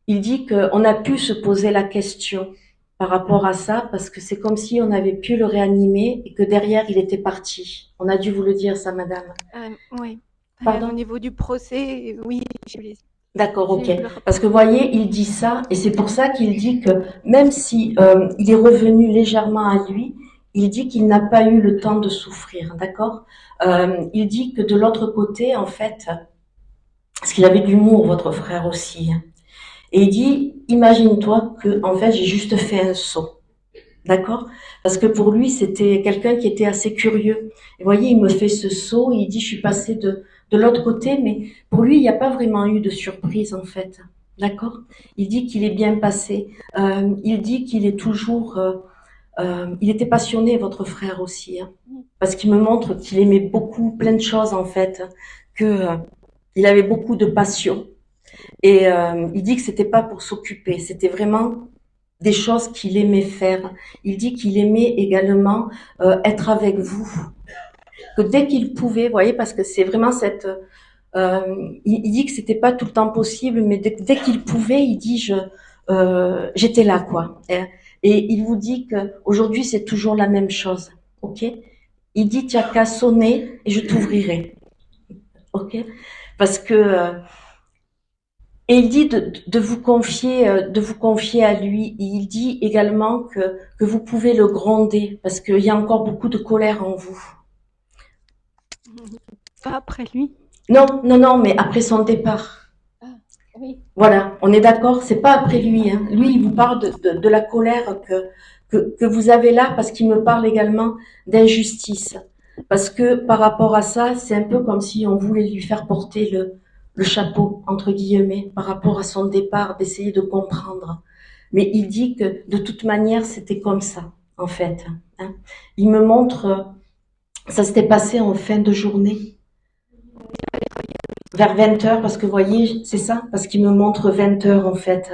il dit qu'on a pu se poser la question par rapport à ça, parce que c'est comme si on avait pu le réanimer et que derrière il était parti. On a dû vous le dire, ça, madame. Oui. Pardon? Au niveau du procès, oui, je l'ai. D'accord, ok. J'ai eu le rapport. Parce que vous voyez, il dit ça, et c'est pour ça qu'il dit que même si il est revenu légèrement à lui, il dit qu'il n'a pas eu le temps de souffrir, d'accord? Il dit que de l'autre côté, en fait, parce qu'il avait de l'humour, votre frère aussi, hein. Et il dit, imagine-toi que, en fait, j'ai juste fait un saut. D'accord? Parce que pour lui, c'était quelqu'un qui était assez curieux. Et vous voyez, il me fait ce saut, il dit, je suis passé de l'autre côté, mais pour lui, il n'y a pas vraiment eu de surprise, en fait. D'accord? Il dit qu'il est bien passé. Il dit qu'il est toujours, il était passionné, votre frère aussi, hein, parce qu'il me montre qu'il aimait beaucoup, plein de choses, en fait, que, il avait beaucoup de passion. Et il dit que c'était pas pour s'occuper, c'était vraiment des choses qu'il aimait faire. Il dit qu'il aimait également être avec vous. Que dès qu'il pouvait, vous voyez, parce que c'est vraiment cette... il dit que c'était pas tout le temps possible, mais dès qu'il pouvait, il dit j'étais là, quoi. Et il vous dit que aujourd'hui c'est toujours la même chose, ok? Il dit tu as qu'à sonner et je t'ouvrirai, ok? Parce que et il dit de vous confier à lui. Et il dit également que vous pouvez le gronder parce qu'il y a encore beaucoup de colère en vous. Pas après lui. Non, non, non, mais après son départ. Ah, oui. Voilà, on est d'accord, c'est pas après lui. Hein. Lui, il vous parle de la colère que vous avez là parce qu'il me parle également d'injustice. Parce que par rapport à ça, c'est un peu comme si on voulait lui faire porter le chapeau, entre guillemets, par rapport à son départ, d'essayer de comprendre. Mais il dit que de toute manière, c'était comme ça, en fait. Hein. Il me montre, ça s'était passé en fin de journée, vers 20 heures, parce que vous voyez, c'est ça, parce qu'il me montre 20 heures, en fait.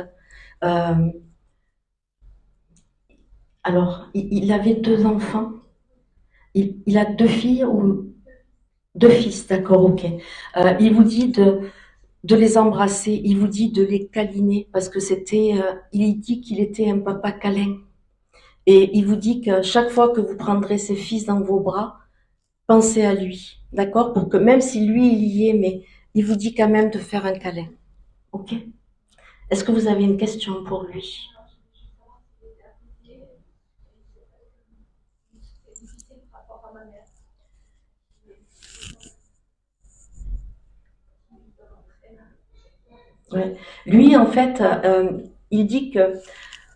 Alors, il avait 2 enfants. Il a 2 filles ou 2 fils, d'accord, ok. Il vous dit de les embrasser, il vous dit de les câliner parce que il dit qu'il était un papa câlin. Et il vous dit que chaque fois que vous prendrez ses fils dans vos bras, pensez à lui, d'accord? Pour que même si lui il y est, mais il vous dit quand même de faire un câlin, ok? Est-ce que vous avez une question pour lui? Ouais. Lui, en fait, il dit que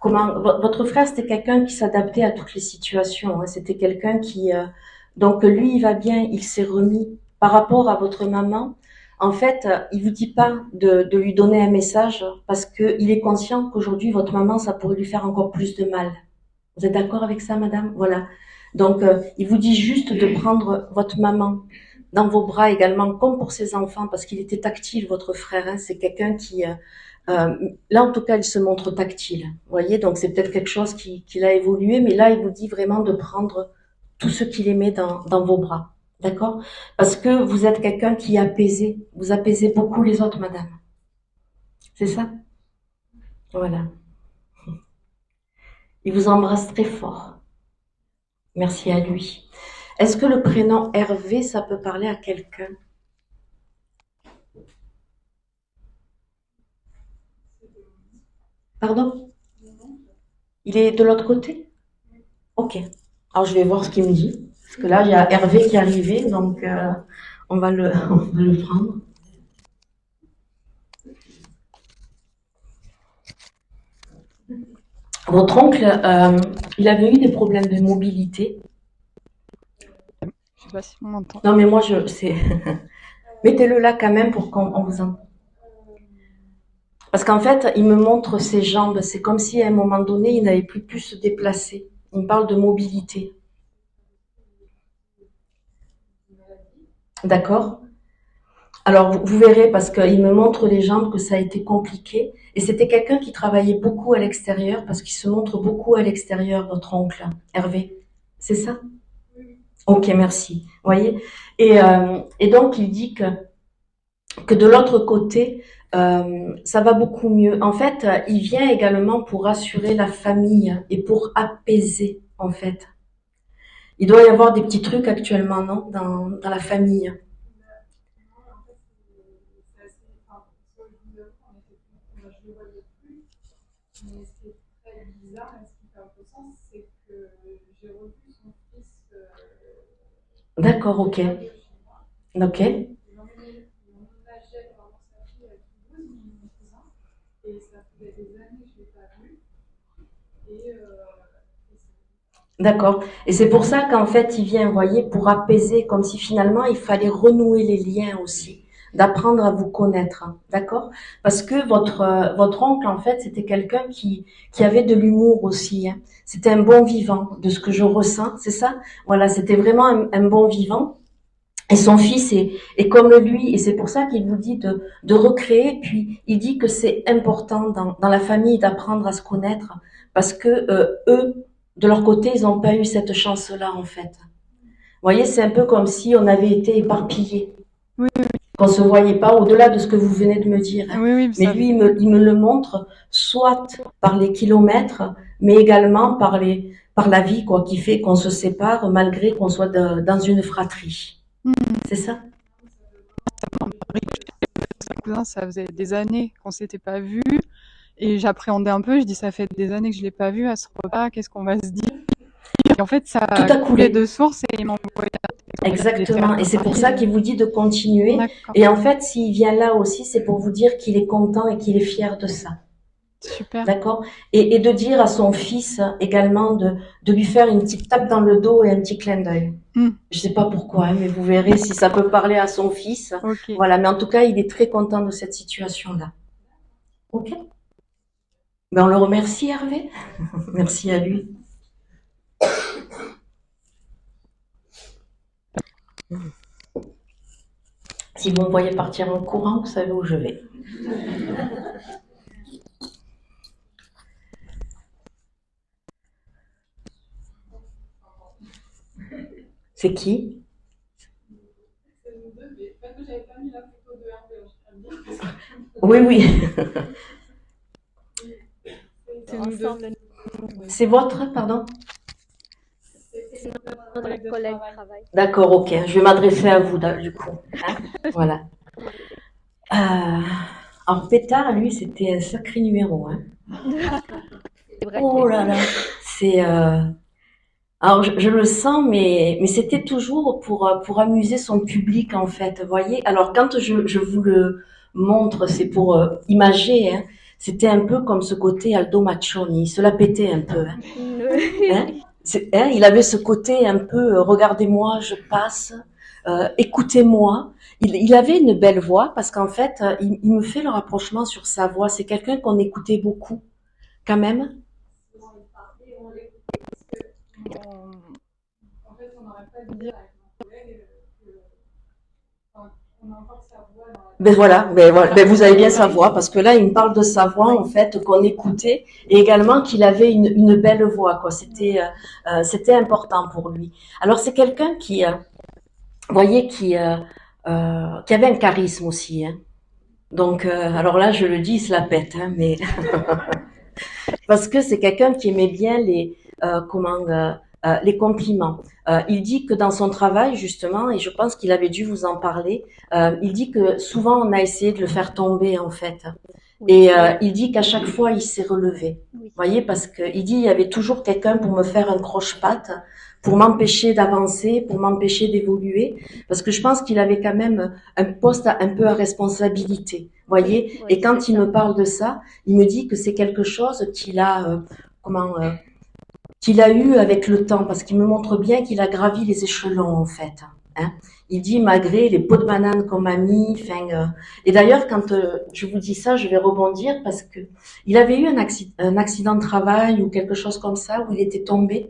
Votre frère, c'était quelqu'un qui s'adaptait à toutes les situations, hein. C'était quelqu'un qui, donc lui, il va bien, il s'est remis. Par rapport à votre maman, en fait, il vous dit pas de lui donner un message parce que il est conscient qu'aujourd'hui, votre maman, ça pourrait lui faire encore plus de mal. Vous êtes d'accord avec ça, madame? Voilà. Donc, il vous dit juste de prendre votre maman dans vos bras également, comme pour ses enfants, parce qu'il était tactile, votre frère, hein. C'est quelqu'un qui, là, en tout cas, il se montre tactile. Vous voyez, donc c'est peut-être quelque chose qui a évolué, mais là, il vous dit vraiment de prendre tout ce qu'il aimait dans vos bras. D'accord? Parce que vous êtes quelqu'un qui apaisait. Vous apaisez beaucoup les autres, madame. C'est ça? Voilà. Il vous embrasse très fort. Merci à lui. Est-ce que le prénom Hervé, ça peut parler à quelqu'un? Pardon? Il est de l'autre côté? Ok. Alors je vais voir ce qu'il me dit. Parce que là, il y a Hervé qui est arrivé, donc on va le prendre. Votre oncle, il avait eu des problèmes de mobilité. Je sais pas si on m'entend. Non, mais moi, c'est... Mettez-le là quand même pour qu'on vous entende. Parce qu'en fait, il me montre ses jambes. C'est comme si à un moment donné, il n'avait plus pu se déplacer. Il me parle de mobilité. D'accord? Alors, vous verrez, parce qu'il me montre les jambes, que ça a été compliqué. Et c'était quelqu'un qui travaillait beaucoup à l'extérieur, parce qu'il se montre beaucoup à l'extérieur, votre oncle, Hervé. C'est ça? Ok, merci. Vous voyez? Et donc, il dit que de l'autre côté, ça va beaucoup mieux. En fait, il vient également pour rassurer la famille et pour apaiser, en fait. Il doit y avoir des petits trucs actuellement, non, dans la famille. D'accord, ok. Ok. D'accord. Et c'est pour ça qu'en fait, il vient, vous voyez, pour apaiser, comme si finalement, il fallait renouer les liens aussi, d'apprendre à vous connaître. D'accord? Parce que votre oncle, en fait, c'était quelqu'un qui avait de l'humour aussi, hein. C'était un bon vivant, de ce que je ressens, c'est ça? Voilà, c'était vraiment un bon vivant. Et son fils est comme lui, et c'est pour ça qu'il vous dit de recréer. Puis il dit que c'est important dans la famille d'apprendre à se connaître, parce que eux, de leur côté, ils n'ont pas eu cette chance-là, en fait. Vous voyez, c'est un peu comme si on avait été éparpillés, Oui, qu'on se voyait pas au-delà de ce que vous venez de me dire, hein. oui, Mais ça, lui, il me le montre, soit par les kilomètres, mais également par la vie, quoi, qui fait qu'on se sépare malgré qu'on soit dans une fratrie. C'est ça? cousin, ça faisait des années qu'on s'était pas vus. Et j'appréhendais un peu, je dis ça fait des années que je l'ai pas vu à ce repas, qu'est-ce qu'on va se dire? Et en fait, ça Tout a a coulé. coulé de source et il m'a envoyé un texte. Exactement. Et c'est pour ça qu'il vous dit de continuer. D'accord, Et en fait, s'il vient là aussi, c'est pour vous dire qu'il est content et qu'il est fier de ça. super. D'accord? Et de dire à son fils également de lui faire une petite tape dans le dos et un petit clin d'œil. Je sais pas pourquoi, hein, mais vous verrez si ça peut parler à son fils. Ok. Voilà. Mais en tout cas, il est très content de cette situation-là. Ok? Ben, on le remercie, Hervé. Merci à lui. Si vous me voyez partir en courant, vous savez où je vais. C'est qui? Oui, oui. C'est votre, pardon? Notre collègue travaille. D'accord, ok. Je vais m'adresser à vous, du coup. Hein, voilà. Alors, Pétard, lui, c'était un sacré numéro, hein. C'est vrai. Oh là là. C'est... Alors, je le sens, mais c'était toujours pour amuser son public, en fait. Vous voyez? Alors, quand je vous le montre, c'est pour imager, hein. c'était un peu comme ce côté Aldo Maccioni, il se la pétait un peu. Hein. Hein? Il avait ce côté un peu regardez-moi, je passe, écoutez-moi. Il avait une belle voix parce qu'en fait, il me fait le rapprochement sur sa voix. C'est quelqu'un qu'on écoutait beaucoup, quand même. En fait, on n'arrête pas de dire avec mon collègue qu'on entend sa voix dans la... Ben voilà, vous avez bien sa voix parce que là, il me parle de sa voix en fait qu'on écoutait et également qu'il avait une belle voix quoi. C'était important pour lui. Alors c'est quelqu'un qui, vous voyez, qui avait un charisme aussi. Hein. Donc alors là, je le dis, il se la pète, hein, mais parce que c'est quelqu'un qui aimait bien les compliments. Il dit que dans son travail, justement, et je pense qu'il avait dû vous en parler, il dit que souvent on a essayé de le faire tomber, en fait. Et il dit qu'à chaque fois, il s'est relevé. Vous voyez, parce que il dit il y avait toujours quelqu'un pour me faire un croche-patte, pour m'empêcher d'avancer, pour m'empêcher d'évoluer, parce que je pense qu'il avait quand même un poste un peu à responsabilité. Vous voyez, et quand il me parle de ça, il me dit que c'est quelque chose qu'il a, qu'il a eu avec le temps, parce qu'il me montre bien qu'il a gravi les échelons, en fait. Hein. Il dit, malgré les pots de banane qu'on m'a mis, et d'ailleurs, quand je vous dis ça, je vais rebondir, parce que il avait eu un accident de travail ou quelque chose comme ça, où il était tombé.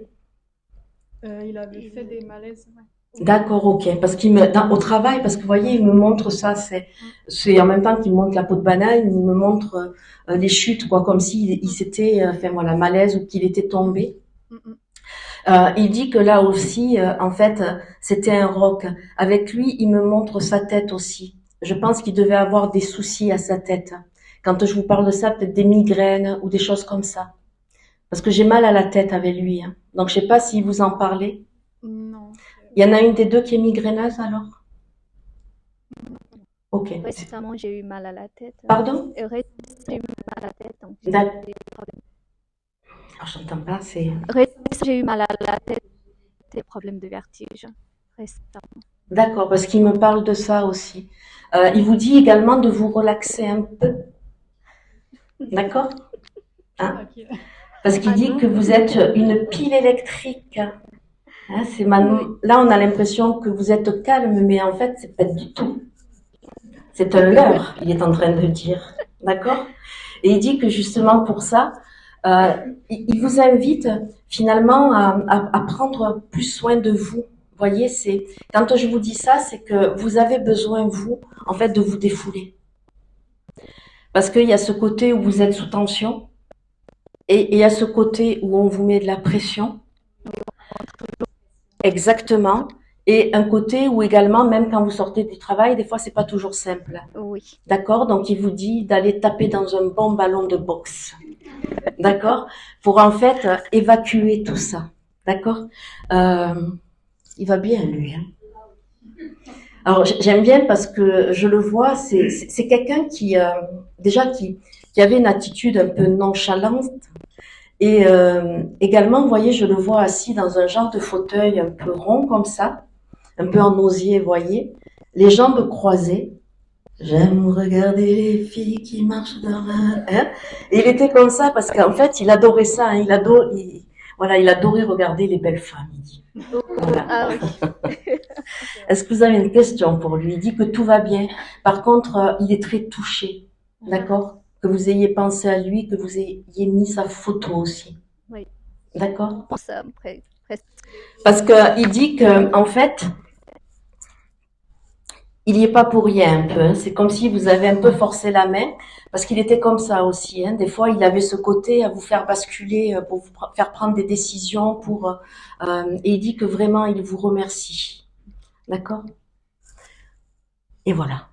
Il avait fait des malaises. Ouais. D'accord, ok. Parce au travail, parce que vous voyez, il me montre ça, c'est en même temps qu'il me montre la peau de banane, il me montre les chutes, quoi, comme s'il s'était, malaise ou qu'il était tombé. Il dit que là aussi, en fait, c'était un roc. Avec lui, il me montre sa tête aussi. Je pense qu'il devait avoir des soucis à sa tête. Quand je vous parle de ça, peut-être des migraines ou des choses comme ça. Parce que j'ai mal à la tête avec lui. Hein. Donc, je sais pas si vous en parlez. Non. Il y en a une des deux qui est migraineuse, alors? Ok. Récemment, j'ai eu mal à la tête. Pardon? Récemment, j'ai eu mal à la tête. Donc D'accord. Alors, j'entends pas, c'est... Récemment, j'ai eu mal à la tête, des problèmes de vertige. Récemment. D'accord, parce qu'il me parle de ça aussi. Il vous dit également de vous relaxer un peu. D'accord? Hein? Okay. Parce qu'il dit que vous êtes une pile électrique. Hein, là, on a l'impression que vous êtes calme, mais en fait, c'est pas du tout. C'est un leurre, il est en train de dire. D'accord? Et il dit que justement pour ça, il vous invite finalement à prendre plus soin de vous. Vous voyez, quand je vous dis ça, c'est que vous avez besoin, vous, en fait, de vous défouler. Parce qu'il y a ce côté où vous êtes sous tension, et il y a ce côté où on vous met de la pression. Exactement. Et un côté où également, même quand vous sortez du travail, des fois, c'est pas toujours simple. Oui. D'accord? Donc, il vous dit d'aller taper dans un bon ballon de boxe. D'accord? Pour en fait évacuer tout ça. D'accord? Il va bien, lui. Hein? Alors, j'aime bien parce que je le vois, c'est quelqu'un qui, déjà, qui avait une attitude un peu nonchalante. Et également, vous voyez, je le vois assis dans un genre de fauteuil un peu rond comme ça, un peu en osier, vous voyez, les jambes croisées. J'aime regarder les filles qui marchent dans la... Hein? Et il était comme ça parce qu'en fait, il adorait ça. Hein, il adorait regarder les belles femmes, il dit. Voilà. Ah oui. Est-ce que vous avez une question pour lui? Il dit que tout va bien. Par contre, il est très touché. D'accord? Que vous ayez pensé à lui, que vous ayez mis sa photo aussi. Oui. D'accord? Pour ça, presque. Parce que il dit que, en fait, il n'y est pas pour rien un peu. Hein. C'est comme si vous avez un peu forcé la main, parce qu'il était comme ça aussi. Hein. Des fois, il avait ce côté à vous faire basculer, pour vous faire prendre des décisions, et il dit que vraiment, il vous remercie. D'accord? Et voilà.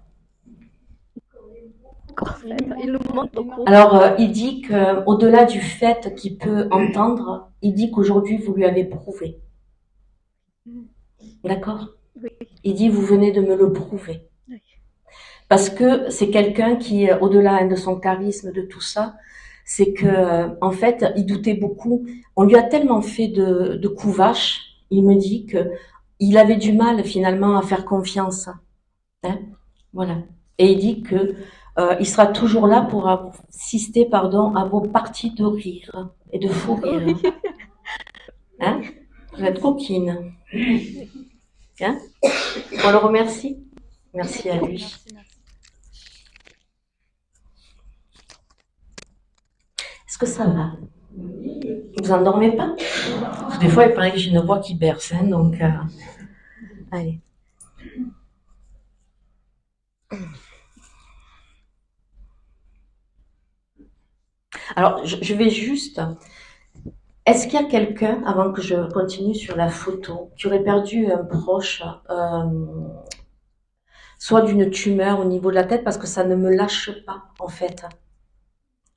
Il nous manque beaucoup. Alors, il dit que, au-delà du fait qu'il peut entendre, il dit qu'aujourd'hui, vous lui avez prouvé. D'accord? Oui. Il dit, vous venez de me le prouver. Oui. Parce que c'est quelqu'un qui, au-delà de son charisme, de tout ça, c'est que, en fait, il doutait beaucoup. On lui a tellement fait de coups vaches, il me dit que il avait du mal, finalement, à faire confiance. Hein? Voilà. Et il dit que, Il sera toujours là pour assister, pardon, à vos parties de rire et de fou rire. Hein? Vous êtes coquine. Hein? On le remercie. Merci à lui. Est-ce que ça va? Vous endormez pas? Parce que des fois, il paraît que j'ai une voix qui berce, hein, donc allez. Alors, je vais juste... Est-ce qu'il y a quelqu'un, avant que je continue sur la photo, qui aurait perdu un proche, soit d'une tumeur au niveau de la tête, parce que ça ne me lâche pas, en fait.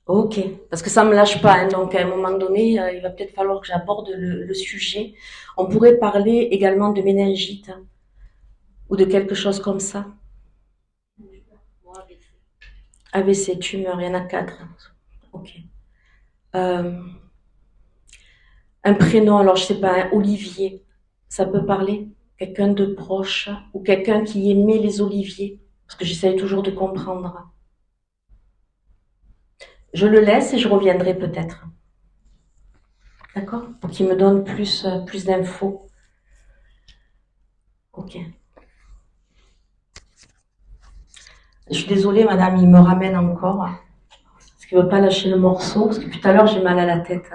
Ok, parce que ça me lâche pas, hein, donc à un moment donné, il va peut-être falloir que j'aborde le sujet. On pourrait parler également de méningite, hein, ou de quelque chose comme ça. AVC, tumeur, il y en a 4. Ok. Un prénom, alors je sais pas, hein, Olivier, ça peut parler? Quelqu'un de proche ou quelqu'un qui aimait les oliviers? Parce que j'essaye toujours de comprendre. Je le laisse et je reviendrai peut-être. D'accord? Pour qu'il me donne plus d'infos. Ok. Je suis désolée, madame, il me ramène encore. Parce qu'il ne veut pas lâcher le morceau. Parce que tout à l'heure, j'ai mal à la tête.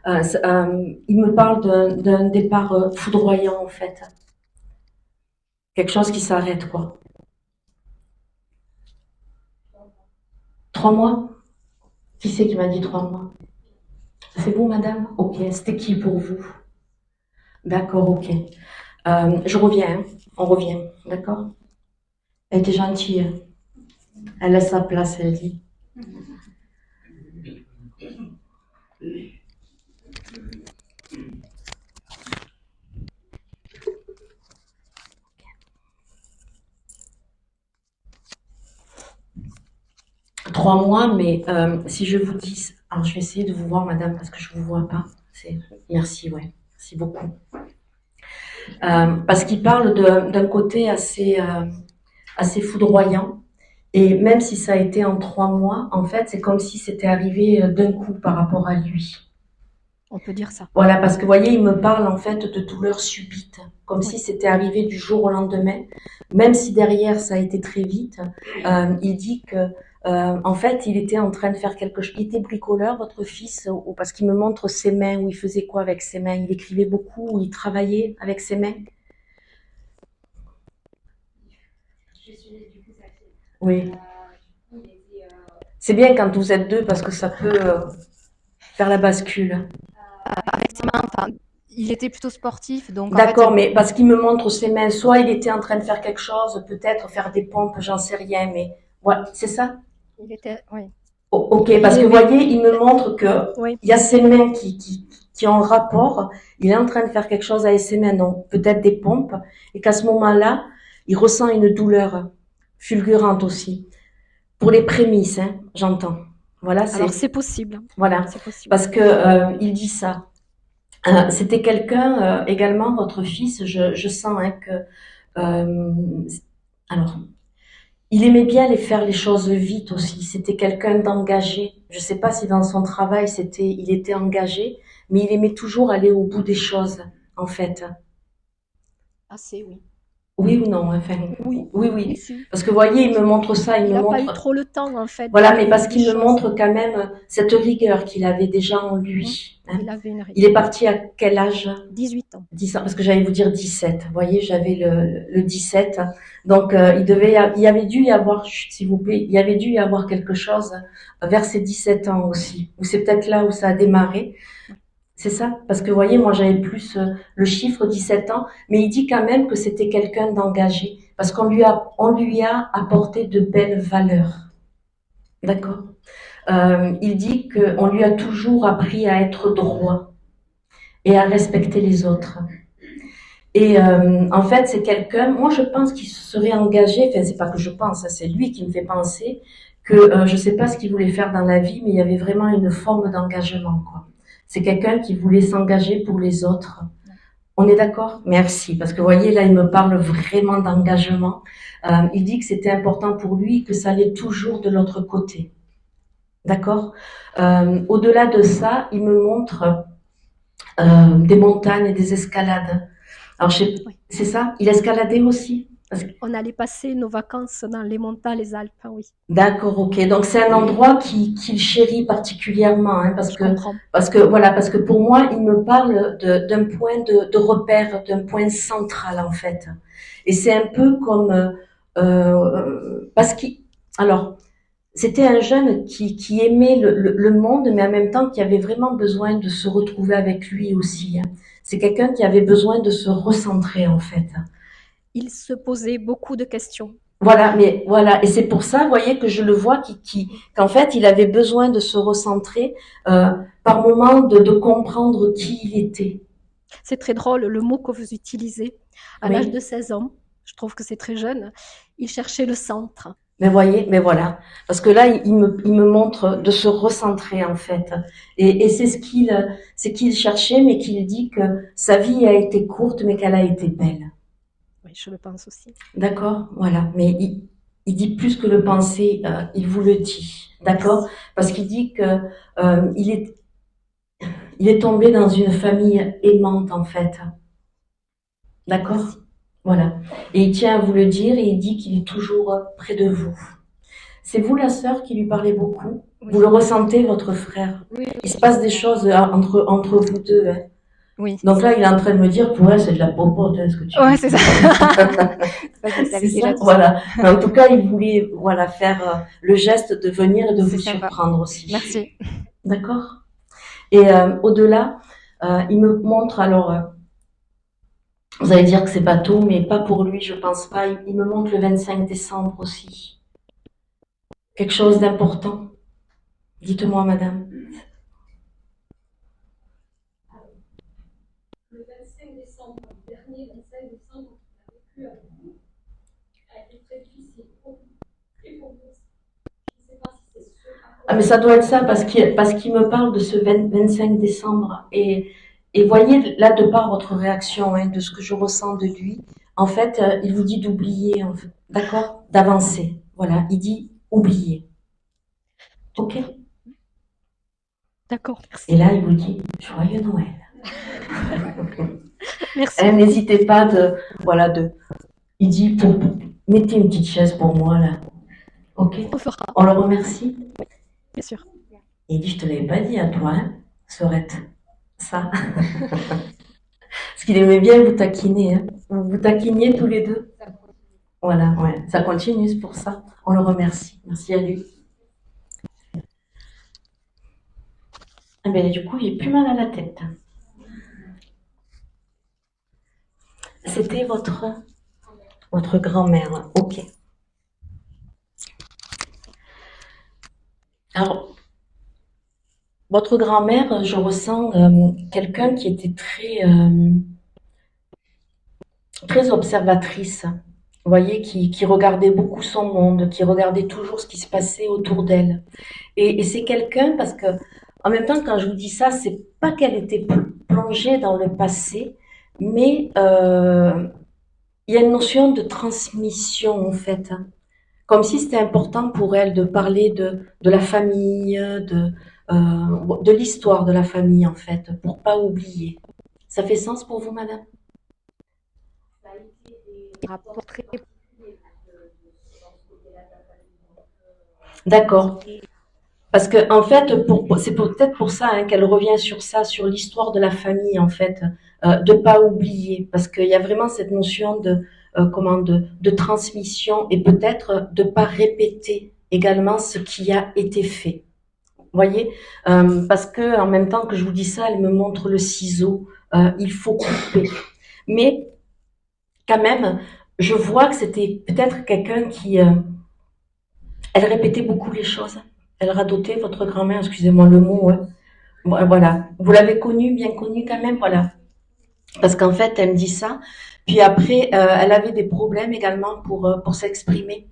Il me parle d'un départ foudroyant, en fait. Quelque chose qui s'arrête, quoi. 3 mois? Qui c'est qui m'a dit 3 mois? C'est vous, madame? Ok. C'était qui pour vous? D'accord, ok. Je reviens, hein. On revient, d'accord? Elle était gentille. Elle laisse sa place, elle dit. Trois mois, mais si je vous dis... Alors, je vais essayer de vous voir, madame, parce que je ne vous vois pas. Merci, ouais. Merci beaucoup. Parce qu'il parle d'un côté assez foudroyant. Et même si ça a été en 3 mois, en fait, c'est comme si c'était arrivé d'un coup par rapport à lui. On peut dire ça. Voilà, parce que vous voyez, il me parle en fait de douleurs subites, comme si c'était arrivé du jour au lendemain. Même si derrière ça a été très vite, il dit que en fait, il était en train de faire quelque chose. Il était bricoleur, votre fils, ou parce qu'il me montre ses mains, où il faisait quoi avec ses mains? Il écrivait beaucoup, ou il travaillait avec ses mains? Oui. C'est bien quand vous êtes deux parce que ça peut faire la bascule. Avec ses mains, enfin, il était plutôt sportif, donc. D'accord, mais parce qu'il me montre ses mains, soit il était en train de faire quelque chose, peut-être faire des pompes, j'en sais rien, mais ouais, c'est ça? Il était, oui. Oh, ok, parce que vous voyez, il me montre que Oui. il y a ses mains qui ont rapport. Il est en train de faire quelque chose avec ses mains, non, peut-être des pompes, et qu'à ce moment-là, il ressent une douleur fulgurante aussi. Pour les prémices, hein, j'entends. Voilà, Alors c'est possible. Voilà, C'est possible. parce que il dit ça. C'était quelqu'un également, votre fils. Je sens hein, que alors il aimait bien faire les choses vite aussi. C'était quelqu'un d'engagé. Je sais pas si dans son travail il était engagé, mais il aimait toujours aller au bout des choses, en fait. Assez, oui. Oui ou non, enfin. Oui. Oui. Si. Parce que vous voyez, il me montre ça, Il n'a pas eu trop le temps, en fait. Voilà, mais parce qu'il me montre quand même cette rigueur qu'il avait déjà en lui. Hein. Il avait une rigueur. Il est parti à quel âge? 18 ans. 10 ans, parce que j'allais vous dire 17. Vous voyez, j'avais le 17. Donc, il y avait dû y avoir, chut, s'il vous plaît, il y avait dû y avoir quelque chose vers ses 17 ans aussi. Ou c'est peut-être là où ça a démarré. C'est ça? Parce que vous voyez, moi j'avais plus le chiffre 17 ans, mais il dit quand même que c'était quelqu'un d'engagé, parce qu'on lui a apporté de belles valeurs. D'accord? Il dit qu'on lui a toujours appris à être droit et à respecter les autres. Et en fait, c'est quelqu'un, moi je pense qu'il se serait engagé, enfin c'est pas que je pense, c'est lui qui me fait penser que je sais pas ce qu'il voulait faire dans la vie, mais il y avait vraiment une forme d'engagement, quoi. C'est quelqu'un qui voulait s'engager pour les autres. On est d'accord? Merci. Parce que vous voyez, là, il me parle vraiment d'engagement. Il dit que c'était important pour lui, que ça allait toujours de l'autre côté. D'accord? Au-delà de ça, il me montre des montagnes et des escalades. Alors, Oui. c'est ça? Il escaladait aussi? On allait passer nos vacances dans les montagnes, les Alpes, oui. D'accord, ok. Donc c'est un endroit qu'il chérit particulièrement, hein, Je comprends. parce que pour moi, il me parle d'un point de repère, d'un point central en fait. Et c'est un peu comme parce qu'il, alors c'était un jeune qui aimait le monde, mais en même temps qui avait vraiment besoin de se retrouver avec lui aussi, hein. C'est quelqu'un qui avait besoin de se recentrer en fait. Il se posait beaucoup de questions. Voilà, mais voilà, et c'est pour ça, vous voyez, que je le vois qu'en fait, il avait besoin de se recentrer, par moment, de comprendre qui il était. C'est très drôle le mot que vous utilisez. À Oui. l'âge de 16 ans, je trouve que c'est très jeune, il cherchait le centre. Mais voyez, mais voilà, parce que là, il me montre de se recentrer en fait, et c'est ce qu'il cherchait, mais qu'il dit que sa vie a été courte, mais qu'elle a été belle. Oui, je le pense aussi. D'accord, voilà. Mais il dit plus que le penser, il vous le dit, d'accord? Parce qu'il dit que il est tombé dans une famille aimante en fait, d'accord? Merci. Voilà. Et il tient à vous le dire et il dit qu'il est toujours près de vous. C'est vous la sœur qui lui parlez beaucoup? Oui. Vous le ressentez, votre frère? Oui, Il se passe des choses entre vous deux, hein. oui. Donc là, il est en train de me dire, pour elle, c'est de la popote, hein, ce que tu Ouais, dis. c'est ça. C'est ça, voilà. Mais en tout cas, il voulait, voilà, faire le geste de venir et de vous C'est sympa. surprendre aussi. Merci. D'accord? Et au-delà, il me montre, alors, vous allez dire que c'est bateau, mais pas pour lui, je pense pas. Il me montre le 25 décembre aussi. Quelque chose d'important. Dites-moi, madame. Le 25 décembre, le dernier 25 décembre, il a vécu avec vous, a été très difficile, très complexe. Je ne sais pas si c'est ce. Ah, mais ça doit être ça, parce qu'il me parle de ce 25 décembre. Et voyez, là, de par votre réaction, hein, de ce que je ressens de lui, en fait, il vous dit d'oublier, en fait, d'accord? D'avancer. Voilà, il dit oublier. Ok? D'accord, merci. Et là, il vous dit joyeux Noël. Merci. N'hésitez pas il dit mettez une petite chaise pour moi là. Ok? On fera, On le remercie. bien sûr. Il dit je te l'avais pas dit à toi, hein, Sorette. Ça. Parce qu'il aimait bien vous taquiner, hein. Vous taquiniez tous les deux. Voilà, ouais. Ça continue, c'est pour ça. On le remercie. Merci à lui. Ah ben, du coup, il est plus mal à la tête. C'était votre grand-mère. Ok. Alors, votre grand-mère, je ressens quelqu'un qui était très observatrice. Vous voyez, qui regardait beaucoup son monde, qui regardait toujours ce qui se passait autour d'elle. Et c'est quelqu'un, parce que, en même temps, quand je vous dis ça, c'est pas qu'elle était plongée dans le passé, mais il y a une notion de transmission, en fait, hein. Comme si c'était important pour elle de parler de la famille, de l'histoire de la famille, en fait, pour pas oublier. Ça fait sens pour vous, madame? Rapport très D'accord. Parce que en fait, c'est peut-être pour ça, hein, qu'elle revient sur ça, sur l'histoire de la famille, en fait, de pas oublier, parce qu'il y a vraiment cette notion de transmission et peut-être de pas répéter également ce qui a été fait. Vous voyez, parce que en même temps que je vous dis ça, elle me montre le ciseau. Il faut couper, mais quand même, je vois que c'était peut-être quelqu'un qui, elle répétait beaucoup les choses. Elle radotait, votre grand-mère, excusez-moi le mot, ouais. Voilà. Vous l'avez connue, bien connue quand même, voilà. Parce qu'en fait, elle me dit ça. Puis après, elle avait des problèmes également pour s'exprimer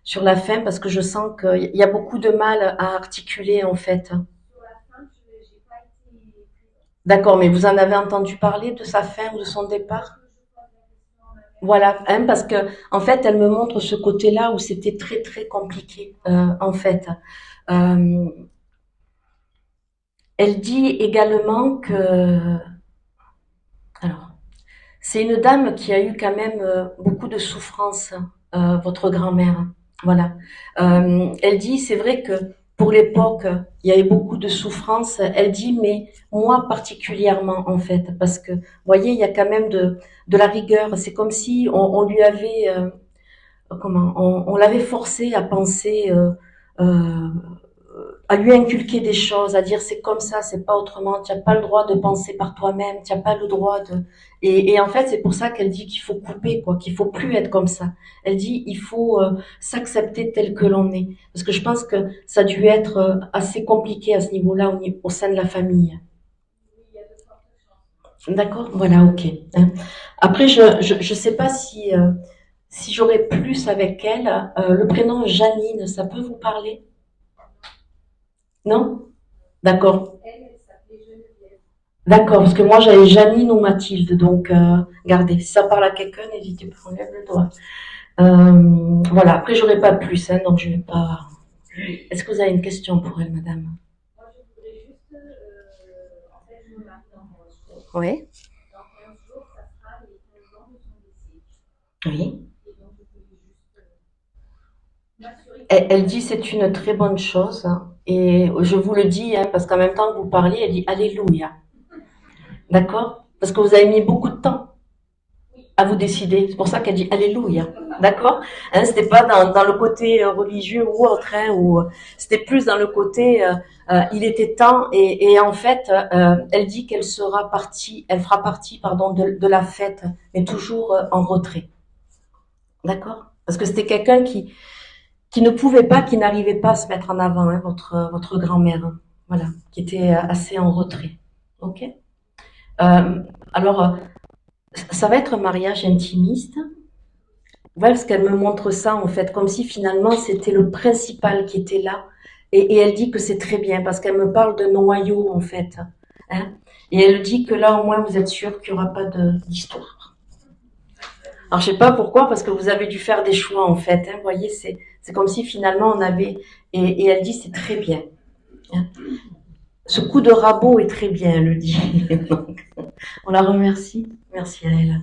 sur la fin, parce que je sens qu'il y a beaucoup de mal à articuler, en fait. Sur la fin, j'ai pas été. D'accord, mais vous en avez entendu parler de sa fin ou de son départ? Voilà, hein, parce que en fait, elle me montre ce côté-là où c'était très très compliqué, en fait. Euh, Elle dit également que, alors, c'est une dame qui a eu quand même beaucoup de souffrance, votre grand-mère. Voilà. Elle dit, c'est vrai que pour l'époque, il y avait beaucoup de souffrance. Elle dit, mais moi particulièrement en fait, parce que, vous voyez, il y a quand même de la rigueur. C'est comme si on lui avait, on l'avait forcé à penser. Euh, à lui inculquer des choses, à dire c'est comme ça, c'est pas autrement, tu n'as pas le droit de penser par toi-même, tu n'as pas le droit de... Et en fait, c'est pour ça qu'elle dit qu'il faut couper, quoi, qu'il faut plus être comme ça. Elle dit il faut s'accepter tel que l'on est. Parce que je pense que ça a dû être assez compliqué à ce niveau-là au sein de la famille. D'accord? Voilà, ok. Hein. Après, je sais pas si j'aurais plus avec elle. Le prénom Janine, ça peut vous parler? Non? D'accord. D'accord, parce que moi j'avais Janine ou Mathilde, donc regardez, si ça parle à quelqu'un, n'hésitez pas, on lève le doigt. Voilà, après j'aurai pas plus, hein, donc je vais pas. Est-ce que vous avez une question pour elle, madame? Moi, je voudrais juste, en fait, je me marie dans 15 jours. Oui. Dans 15 jours, ça sera les 15 ans de son décès. Oui. Et donc, je voulais juste m'assurer Elle dit c'est une très bonne chose, hein, et je vous le dis, hein, parce qu'en même temps que vous parliez, elle dit Alléluia. D'accord? Parce que vous avez mis beaucoup de temps à vous décider. C'est pour ça qu'elle dit Alléluia. D'accord? Hein, c'était pas dans le côté religieux ou autre, hein, ou c'était plus dans le côté il était temps et en fait elle dit qu'elle sera partie, elle fera partie pardon de la fête, mais toujours en retrait. D'accord? Parce que c'était quelqu'un qui ne pouvait pas, qui n'arrivait pas à se mettre en avant, hein, votre grand-mère. Hein. Voilà, qui était assez en retrait. Ok? Alors, ça va être un mariage intimiste. Ouais, parce qu'elle me montre ça, en fait, comme si finalement c'était le principal qui était là. Et elle dit que c'est très bien, parce qu'elle me parle de noyau, en fait. Hein. Et elle dit que là, au moins, vous êtes sûr qu'il n'y aura pas d'histoire. Alors, je sais pas pourquoi, parce que vous avez dû faire des choix, en fait. Hein. Vous voyez, c'est comme si finalement on avait... Et elle dit, c'est très bien. Hein. Ce coup de rabot est très bien, elle le dit. Donc, on la remercie. Merci à elle.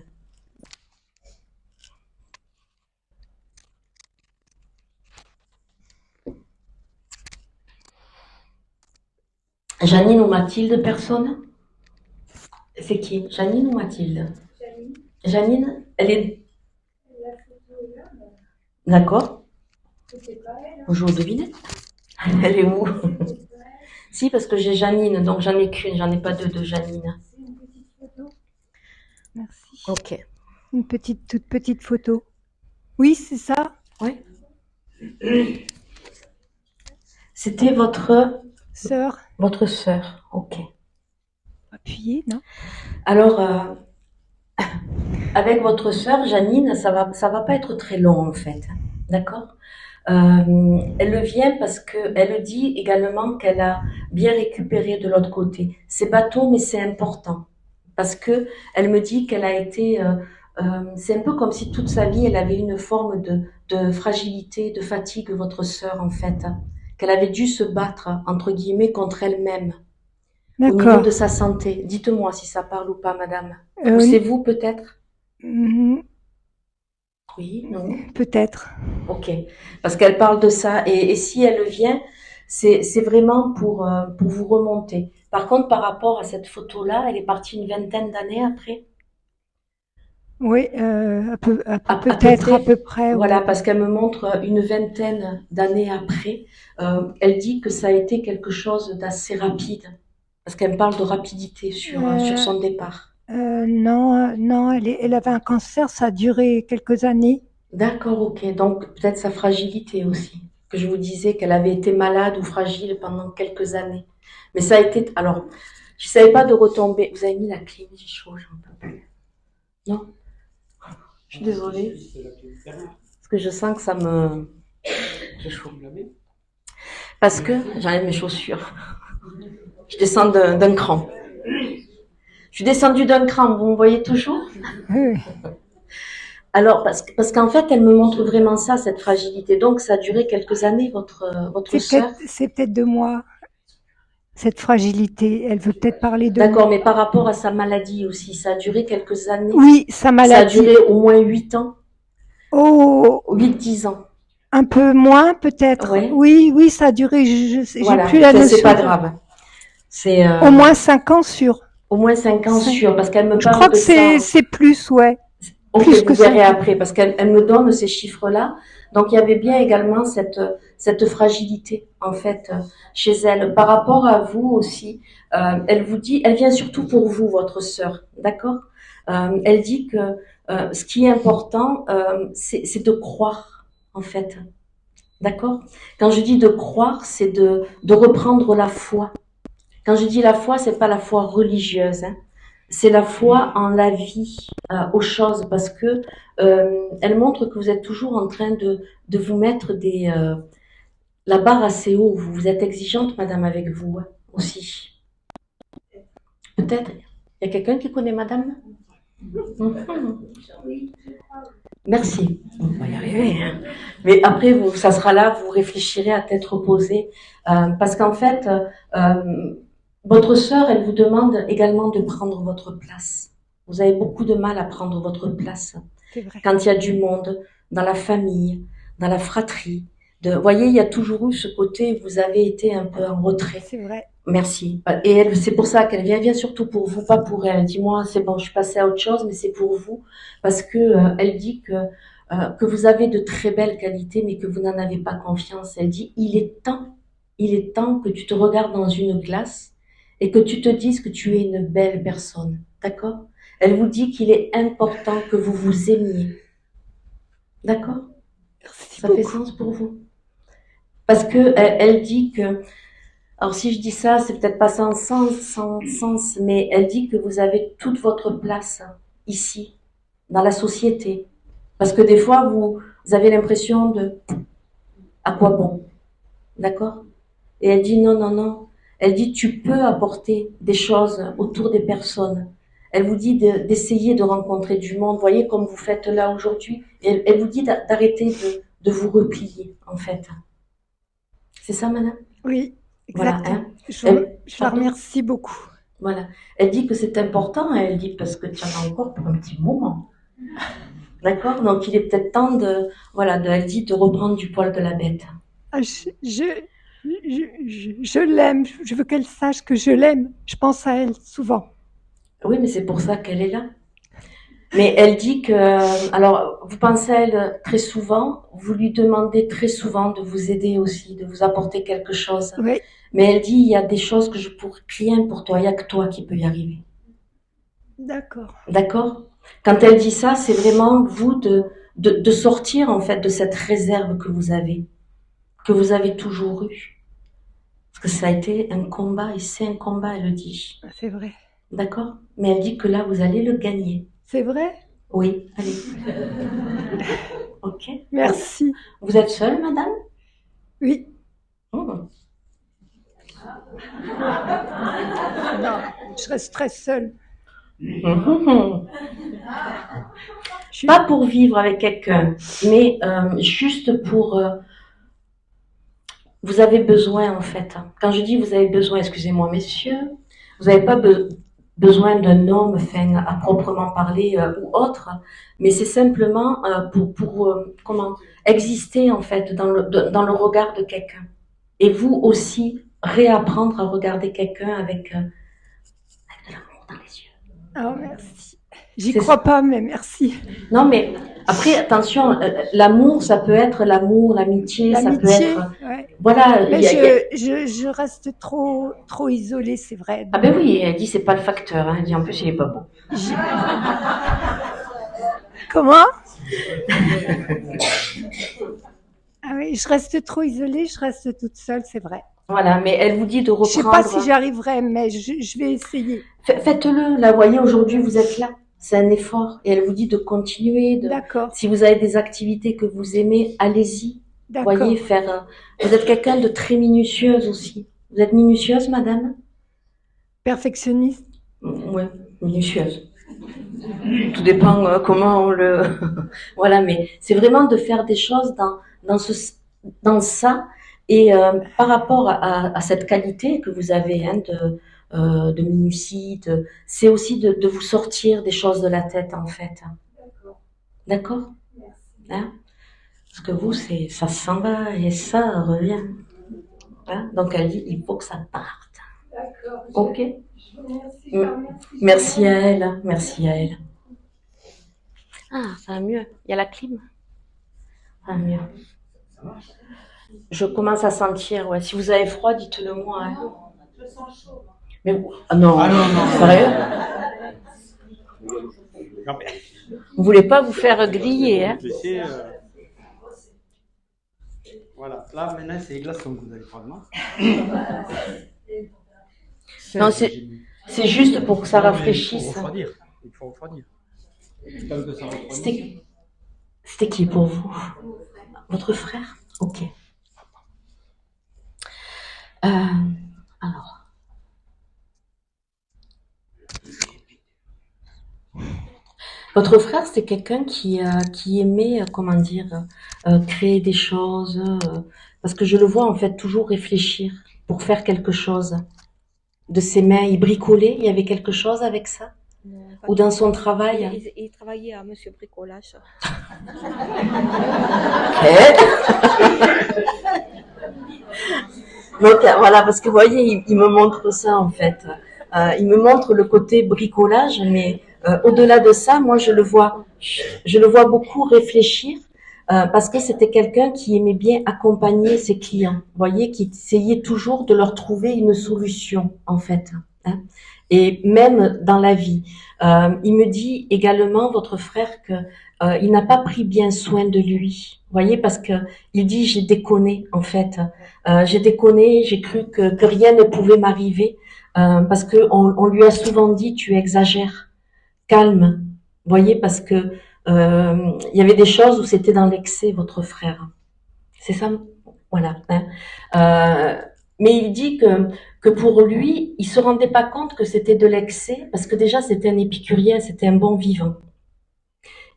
Janine ou Mathilde, personne? C'est qui? Janine ou Mathilde? Janine. Janine, elle est... La photo est là, mais D'accord. c'est pas elle. On joue aux devinettes. Elle est où? C'est pas elle. Si, parce que j'ai Janine, donc j'en ai qu'une, j'en ai pas deux de Janine. C'est une petite photo. Merci. Ok. Une toute petite photo. Oui, c'est ça. Oui. C'était votre Sœur. sœur. Ok. Appuyée, non? Alors, avec votre sœur Janine, ça va pas être très long en fait. D'accord? Elle le vient parce que elle dit également qu'elle a bien récupéré de l'autre côté. C'est bateau, mais c'est important parce que elle me dit qu'elle a été. C'est un peu comme si toute sa vie elle avait une forme de fragilité, de fatigue, votre sœur en fait, qu'elle avait dû se battre entre guillemets contre elle-même au niveau D'accord. de sa santé. Dites-moi si ça parle ou pas, madame. Ou Oui. c'est vous peut-être? Mhm. Oui, non. Peut-être. Ok, parce qu'elle parle de ça et si elle vient, c'est vraiment pour vous remonter. Par contre, par rapport à cette photo-là, elle est partie une vingtaine d'années après. Oui, peut-être à près. peu près. Voilà, Oui. parce qu'elle me montre une vingtaine d'années après. Elle dit que ça a été quelque chose d'assez rapide, parce qu'elle me parle de rapidité sur son départ. Non, elle avait un cancer, ça a duré quelques années. D'accord, ok. Donc peut-être sa fragilité aussi. Que je vous disais qu'elle avait été malade ou fragile pendant quelques années. Mais ça a été... Alors, je ne savais pas de retomber. Vous avez mis la clim, j'ai chaud, j'en peux plus. Non? Je suis désolée. Parce que je sens que ça me... J'ai chaud. Parce que j'enlève mes chaussures. Je descends d'un cran. Je suis descendue d'un cran, vous me voyez toujours? Oui, Alors, parce qu'en fait, elle me montre vraiment ça, cette fragilité. Donc, ça a duré quelques années, votre sœur. c'est peut-être de moi, cette fragilité. Elle veut peut-être parler de D'accord, moi. mais par rapport à sa maladie aussi, ça a duré quelques années. Oui, sa Ça a maladie. duré au moins 8 ans, Oh, 8-10 ans. un peu moins peut-être. Ouais. Oui, oui, ça a duré. J'ai Voilà, plus la notion. c'est pas grave. C'est Au moins 5 ans sûr. au moins 5 ans Cinq. sûr, parce qu'elle me Je parle crois de que ça. c'est plus, ouais. Ok, Plus vous que verrez 5 ans. après, parce qu'elle me donne ces chiffres-là. Donc, il y avait bien également cette fragilité, en fait, chez elle. Par rapport à vous aussi, elle vous dit, elle vient surtout pour vous, votre sœur, d'accord? Elle dit que ce qui est important, c'est de croire, en fait, d'accord? Quand je dis de croire, c'est de reprendre la foi. Quand je dis la foi, c'est pas la foi religieuse, hein. C'est la foi en la vie, aux choses, parce que elle montre que vous êtes toujours en train de vous mettre la barre assez haut. Vous êtes exigeante, madame, avec vous, hein, aussi. Peut-être. Il y a quelqu'un qui connaît madame? Mhm. Merci. On va y arriver, hein. Mais après, ça sera là, vous réfléchirez à tête reposée, parce qu'en fait, votre sœur, elle vous demande également de prendre votre place. Vous avez beaucoup de mal à prendre votre place. C'est vrai. Quand il y a du monde, dans la famille, dans la fratrie. Vous voyez, il y a toujours eu ce côté où vous avez été un peu en retrait. C'est vrai. Merci. Et elle, c'est pour ça qu'elle vient surtout pour vous, pas pour elle. Dis-moi, c'est bon, je suis passée à autre chose, mais c'est pour vous. Parce que elle dit que vous avez de très belles qualités, mais que vous n'en avez pas confiance. Elle dit, il est temps que tu te regardes dans une glace et que tu te dises que tu es une belle personne. D'accord? Elle vous dit qu'il est important que vous vous aimiez. D'accord? Merci Ça fait beaucoup. sens pour vous? Parce que elle dit que, alors si je dis ça, c'est peut-être pas sans sens, mais elle dit que vous avez toute votre place ici, dans la société. Parce que des fois, vous avez l'impression de, à quoi bon? D'accord? Et elle dit non, non, non. Elle dit tu peux apporter des choses autour des personnes. Elle vous dit d'essayer de rencontrer du monde. Voyez comme vous faites là aujourd'hui. Elle vous dit d'arrêter de vous replier, en fait. C'est ça, madame? Oui, Voilà, exactement. hein. Je la Pardon? remercie beaucoup. Voilà. Elle dit que c'est important. Elle dit parce que tu en as encore pour un petit moment. D'accord? Donc il est peut-être temps elle dit de reprendre du poil de la bête. Ah, je l'aime. Je veux qu'elle sache que je l'aime. Je pense à elle souvent. Oui, mais c'est pour ça qu'elle est là. Mais elle dit que, alors, vous pensez à elle très souvent, vous lui demandez très souvent de vous aider aussi, de vous apporter quelque chose. Oui, Mais elle dit, il y a des choses que je pourrais rien pour toi, il n'y a que toi qui peux y arriver. d'accord. D'accord? Quand elle dit ça, c'est vraiment vous de sortir, en fait, de cette réserve que vous avez toujours eue. Parce que ça a été un combat, et c'est un combat, elle le dit. C'est vrai. D'accord? Mais elle dit que là, vous allez le gagner. C'est vrai? Oui, allez. Ok. Merci. Vous êtes seule, madame? Oui. Oh. Non, je reste très seule. Pas pour vivre avec quelqu'un, mais juste pour... vous avez besoin, en fait. Quand je dis vous avez besoin, excusez-moi, messieurs, vous n'avez pas besoin d'un homme, enfin, à proprement parler ou autre, mais c'est simplement pour comment exister, en fait, dans le regard de quelqu'un. Et vous aussi, réapprendre à regarder quelqu'un avec de l'amour dans les yeux. Ah, merci. J'y crois pas, mais merci. Non, mais après, attention, l'amour, ça peut être l'amour, l'amitié, ça peut être... Ouais. Voilà. Mais je reste trop isolée, c'est vrai. Ah ben oui, elle dit c'est pas le facteur, hein. Elle dit en plus il est pas beau. Comment? Ah oui, je reste trop isolée, je reste toute seule, c'est vrai. Voilà, mais elle vous dit de reprendre... Je sais pas si j'y arriverai, mais je vais essayer. Faites-le, là, voyez, aujourd'hui vous êtes là. C'est un effort. Et elle vous dit de continuer. D'accord. Si vous avez des activités que vous aimez, allez-y. D'accord. Voyez, vous êtes quelqu'un de très minutieuse aussi. Vous êtes minutieuse, madame? Perfectionniste. Oui. minutieuse. Tout dépend comment on le... Voilà, mais c'est vraiment de faire des choses dans ça. Et par rapport à cette qualité que vous avez de minutie, c'est aussi de vous sortir des choses de la tête, en fait. D'accord. Hein? Parce que vous, ça s'en va et ça revient. Hein? Donc elle dit, il faut que ça parte. D'accord. Ok. Je vous remercie. Merci à elle. Merci à elle. Ah, ça va mieux. Il y a la clim. Ça va mieux. Je commence à sentir, ouais. Si vous avez froid, dites-le moi. Hein. Non, je sens chaud. Mais non, sérieux? Vous voulez pas vous faire griller, hein? Voilà, là maintenant c'est les glaçons que vous allez prendre. Non, c'est juste pour que ça rafraîchisse. Il faut refroidir. C'était qui pour vous? Votre frère? Ok. Alors. Votre frère, c'est quelqu'un qui aimait, comment dire, créer des choses, parce que je le vois en fait toujours réfléchir pour faire quelque chose. De ses mains, il bricolait, il y avait quelque chose avec ça? Non, ou dans son travail? Il travaillait à Monsieur Bricolage. Donc voilà, parce que vous voyez, il me montre ça en fait. Il me montre le côté bricolage, mais au-delà de ça, moi je le vois beaucoup réfléchir, parce que c'était quelqu'un qui aimait bien accompagner ses clients. Vous voyez, qui essayait toujours de leur trouver une solution en fait. Hein. Et même dans la vie, il me dit également, votre frère, que il n'a pas pris bien soin de lui. Vous voyez, parce que il dit, j'ai déconné en fait. J'ai déconné, j'ai cru que rien ne pouvait m'arriver, parce que on lui a souvent dit, tu exagères, calme. Vous voyez, parce que il y avait des choses où c'était dans l'excès, votre frère. C'est ça, voilà. Hein. Mais il dit que pour lui, il se rendait pas compte que c'était de l'excès, parce que déjà c'était un épicurien, c'était un bon vivant.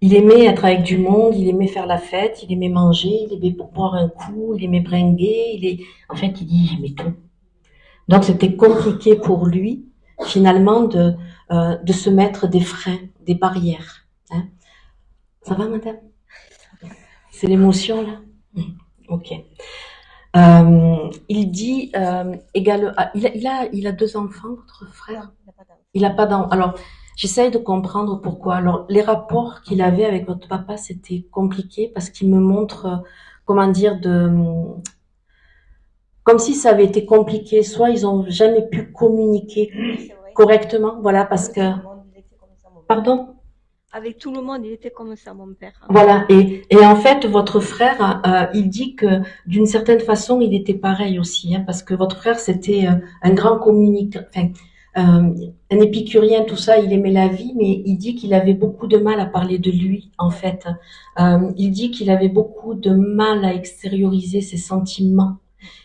Il aimait être avec du monde, il aimait faire la fête, il aimait manger, il aimait boire un coup, il aimait bringuer, en fait, il dit, j'aimais tout. Donc c'était compliqué pour lui, finalement, de se mettre des freins, des barrières. Hein. Ça va, madame? C'est l'émotion, là? Ok. Il dit également, il a 2 enfants, votre frère? Il n'a pas d'enfants. Alors, j'essaye de comprendre pourquoi. Alors, les rapports qu'il avait avec votre papa, c'était compliqué parce qu'il me montre, comment dire, comme si ça avait été compliqué. Soit ils ont jamais pu communiquer correctement, voilà, parce que. Pardon? Avec tout le monde, il était comme ça, mon père. Voilà, et en fait, votre frère, il dit que d'une certaine façon, il était pareil aussi, hein, parce que votre frère, c'était un grand communicant, enfin, un épicurien, tout ça, il aimait la vie, mais il dit qu'il avait beaucoup de mal à parler de lui, en fait. Il dit qu'il avait beaucoup de mal à extérioriser ses sentiments.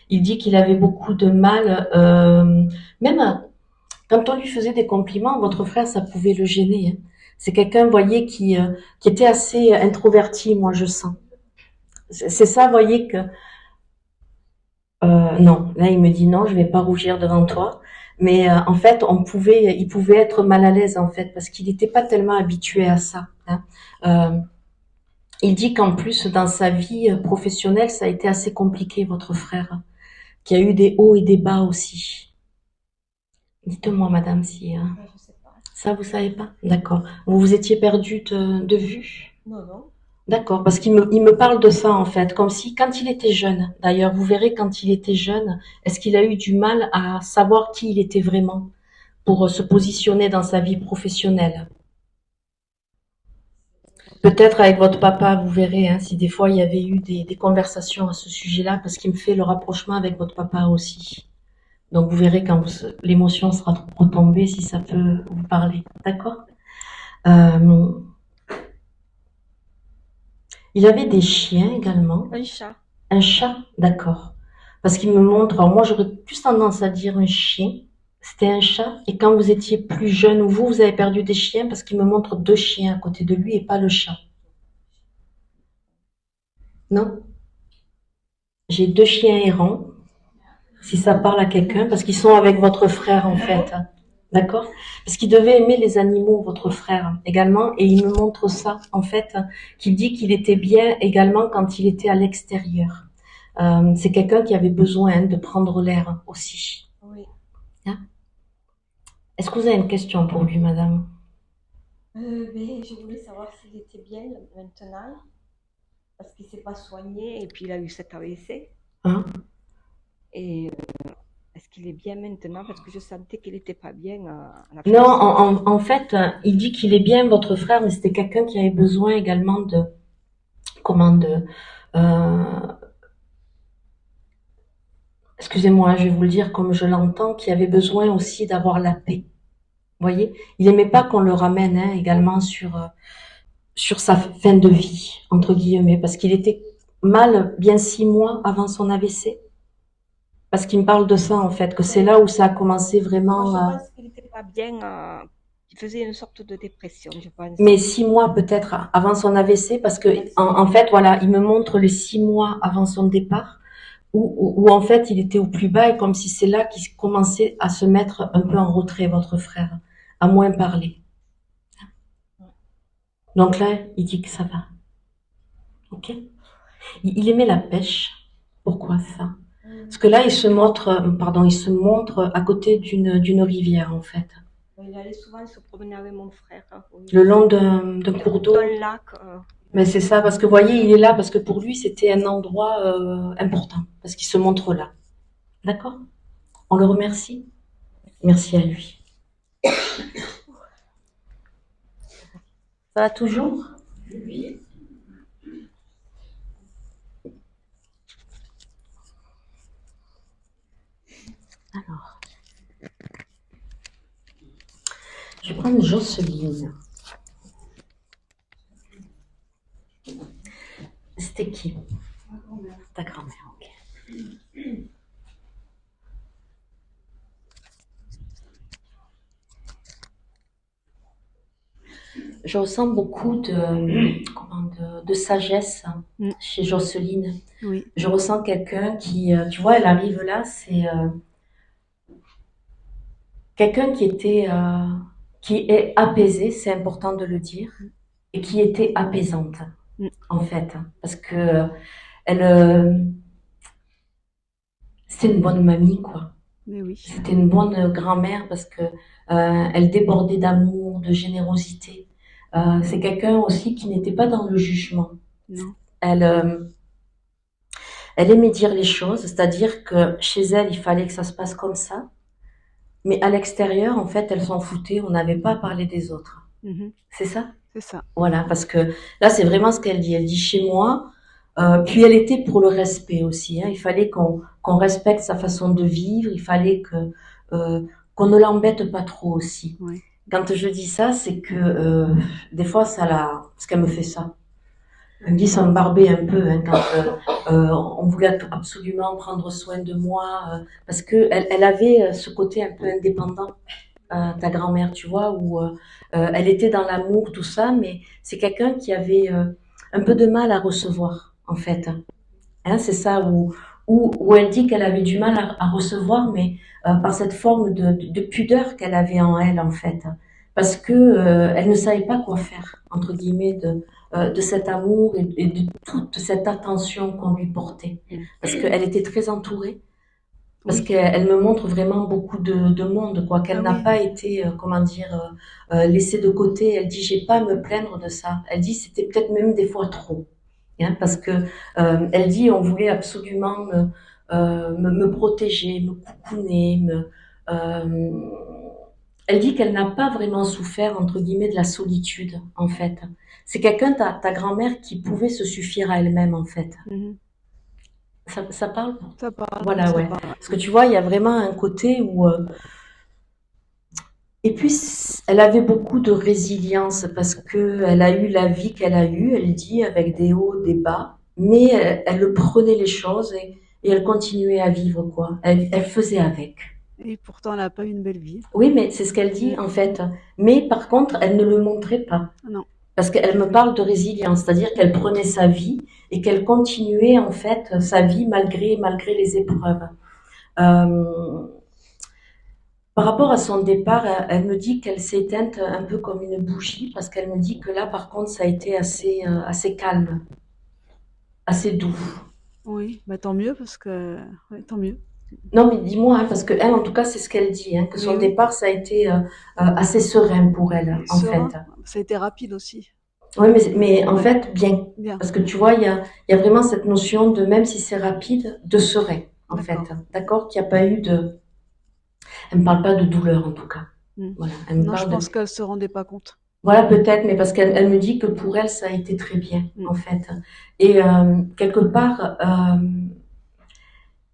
Il dit qu'il avait beaucoup de mal, même quand on lui faisait des compliments, votre frère, ça pouvait le gêner, hein. C'est quelqu'un, vous voyez, qui était assez introverti, moi, je sens. C'est ça, vous voyez, que... non, là, il me dit non, je vais pas rougir devant toi. Mais en fait, il pouvait être mal à l'aise, en fait, parce qu'il n'était pas tellement habitué à ça. Hein. Il dit qu'en plus, dans sa vie professionnelle, ça a été assez compliqué, votre frère, qui a eu des hauts et des bas aussi. Dites-moi, madame, si... Ça, vous savez pas? D'accord. Vous vous étiez perdu de vue? Non, non. D'accord, parce qu'il me parle de ça, en fait, comme si, quand il était jeune, d'ailleurs, vous verrez, quand il était jeune, est-ce qu'il a eu du mal à savoir qui il était vraiment pour se positionner dans sa vie professionnelle? Peut-être avec votre papa, vous verrez, hein, si des fois il y avait eu des conversations à ce sujet-là, parce qu'il me fait le rapprochement avec votre papa aussi. Donc vous verrez quand l'émotion sera retombée, si ça peut vous parler. D'accord? Il avait des chiens également. Un chat. Un chat, d'accord. Parce qu'il me montre, alors moi j'aurais plus tendance à dire un chien, C'était un chat. Et quand vous étiez plus jeune, ou vous avez perdu des chiens, parce qu'il me montre 2 chiens à côté de lui et pas le chat. Non? J'ai 2 chiens errants, si ça parle à quelqu'un, parce qu'ils sont avec votre frère en fait. D'accord? Parce qu'il devait aimer les animaux, votre frère, également, et il me montre ça, en fait, qu'il dit qu'il était bien également quand il était à l'extérieur. C'est quelqu'un qui avait besoin de prendre l'air aussi. Oui. Hein? Est-ce que vous avez une question pour lui, madame? Mais je voulais savoir s'il était bien maintenant, parce qu'il ne s'est pas soigné et puis il a eu cet AVC. Hein? Et est-ce qu'il est bien maintenant? Parce que je sentais qu'il n'était pas bien à la Non, fin. en fait, il dit qu'il est bien, votre frère, mais c'était quelqu'un qui avait besoin également de, excusez-moi, je vais vous le dire comme je l'entends, qui avait besoin aussi d'avoir la paix. Vous voyez? Il aimait pas qu'on le ramène, hein, également sur sa fin de vie, entre guillemets, parce qu'il était mal bien 6 mois avant son AVC. Parce qu'il me parle de ça, en fait, que c'est là où ça a commencé vraiment Moi, à... je pense qu'il n'était pas bien, il faisait une sorte de dépression, je pense. Mais 6 mois peut-être avant son AVC, parce que en fait, voilà, il me montre les 6 mois avant son départ, où en fait il était au plus bas et comme si c'est là qu'il commençait à se mettre un peu en retrait, votre frère, à moins parler. Donc là, il dit que ça va. Ok? Il aimait la pêche. Pourquoi ça? Parce que là, il se montre à côté d'une rivière, en fait. Il allait souvent se promener avec mon frère. Le long d'un cours d'eau. D'un lac. Mais c'est ça, parce que vous voyez, il est là, parce que pour lui, c'était un endroit important, parce qu'il se montre là. D'accord? On le remercie? Merci à lui. Ça va toujours? Oui. Alors, je vais prendre Jocelyne. C'était qui? Ta grand-mère, ok. Je ressens beaucoup de sagesse chez Jocelyne. Oui. Je ressens quelqu'un qui, tu vois, elle arrive là, c'est quelqu'un qui est apaisé, c'est important de le dire, et qui était apaisante, en fait, parce que c'était une bonne mamie, quoi. Mais oui. C'était une bonne grand-mère parce que elle débordait d'amour, de générosité. C'est quelqu'un aussi qui n'était pas dans le jugement. Non. Elle aimait dire les choses, c'est-à-dire que chez elle, il fallait que ça se passe comme ça. Mais à l'extérieur, en fait, elle s'en foutait, on n'avait pas à parler des autres. C'est ça? C'est ça. Voilà, parce que là, c'est vraiment ce qu'elle dit. Elle dit chez moi, puis elle était pour le respect aussi. Hein. Il fallait qu'on respecte sa façon de vivre, il fallait qu'on ne l'embête pas trop aussi. Ouais. Quand je dis ça, c'est que des fois, parce qu'elle me fait ça. Elle me dit, ça me barbait un peu hein, quand on voulait absolument prendre soin de moi, parce que elle avait ce côté un peu indépendant, ta grand-mère, tu vois, où elle était dans l'amour, tout ça, mais c'est quelqu'un qui avait un peu de mal à recevoir, en fait. Hein, c'est ça, où elle dit qu'elle avait du mal à recevoir, mais par cette forme de pudeur qu'elle avait en elle, en fait. Parce que elle ne savait pas quoi faire, entre guillemets, de cet amour et de toute cette attention qu'on lui portait. Parce qu'elle était très entourée. Parce qu'elle me montre vraiment beaucoup de monde, quoi, qu'elle n'a pas été, laissée de côté. Elle dit, j'ai pas à me plaindre de ça. Elle dit, c'était peut-être même des fois trop. Hein, parce que elle dit, on voulait absolument me protéger, me coucouner, elle dit qu'elle n'a pas vraiment souffert, entre guillemets, de la solitude, en fait. C'est quelqu'un, ta grand-mère, qui pouvait se suffire à elle-même, en fait. Ça parle? Ça parle. Voilà, ça ouais. parle. Parce que tu vois, il y a vraiment un côté où... Et puis, elle avait beaucoup de résilience parce qu'elle a eu la vie qu'elle a eue, elle dit, avec des hauts, des bas. Mais elle prenait les choses et elle continuait à vivre, quoi. Elle faisait avec. Et pourtant, elle n'a pas eu une belle vie. Oui, mais c'est ce qu'elle dit en fait. Mais par contre, elle ne le montrait pas. Non. Parce qu'elle me parle de résilience, c'est-à-dire qu'elle prenait sa vie et qu'elle continuait en fait sa vie malgré les épreuves. Par rapport à son départ, elle me dit qu'elle s'est éteinte un peu comme une bougie parce qu'elle me dit que là, par contre, ça a été assez calme, assez doux. Oui, bah tant mieux parce que... Ouais, tant mieux. Non, mais dis-moi, hein, parce que elle, en tout cas, c'est ce qu'elle dit, hein, que son Oui, oui. départ, ça a été assez serein pour elle, en Serein, fait. ça a été rapide aussi. Oui, mais en Ouais. fait, bien. Bien. Parce que tu vois, il y a vraiment cette notion de, même si c'est rapide, de serein, en fait. D'accord. D'accord? Qu'il n'y a pas eu de... Elle me parle pas de douleur, en tout cas. Mm. Voilà, elle me Non, je parle pense de... qu'elle se rendait pas compte. Voilà, peut-être, mais parce qu'elle me dit que pour elle, ça a été très bien, Mm. en fait. Et quelque part,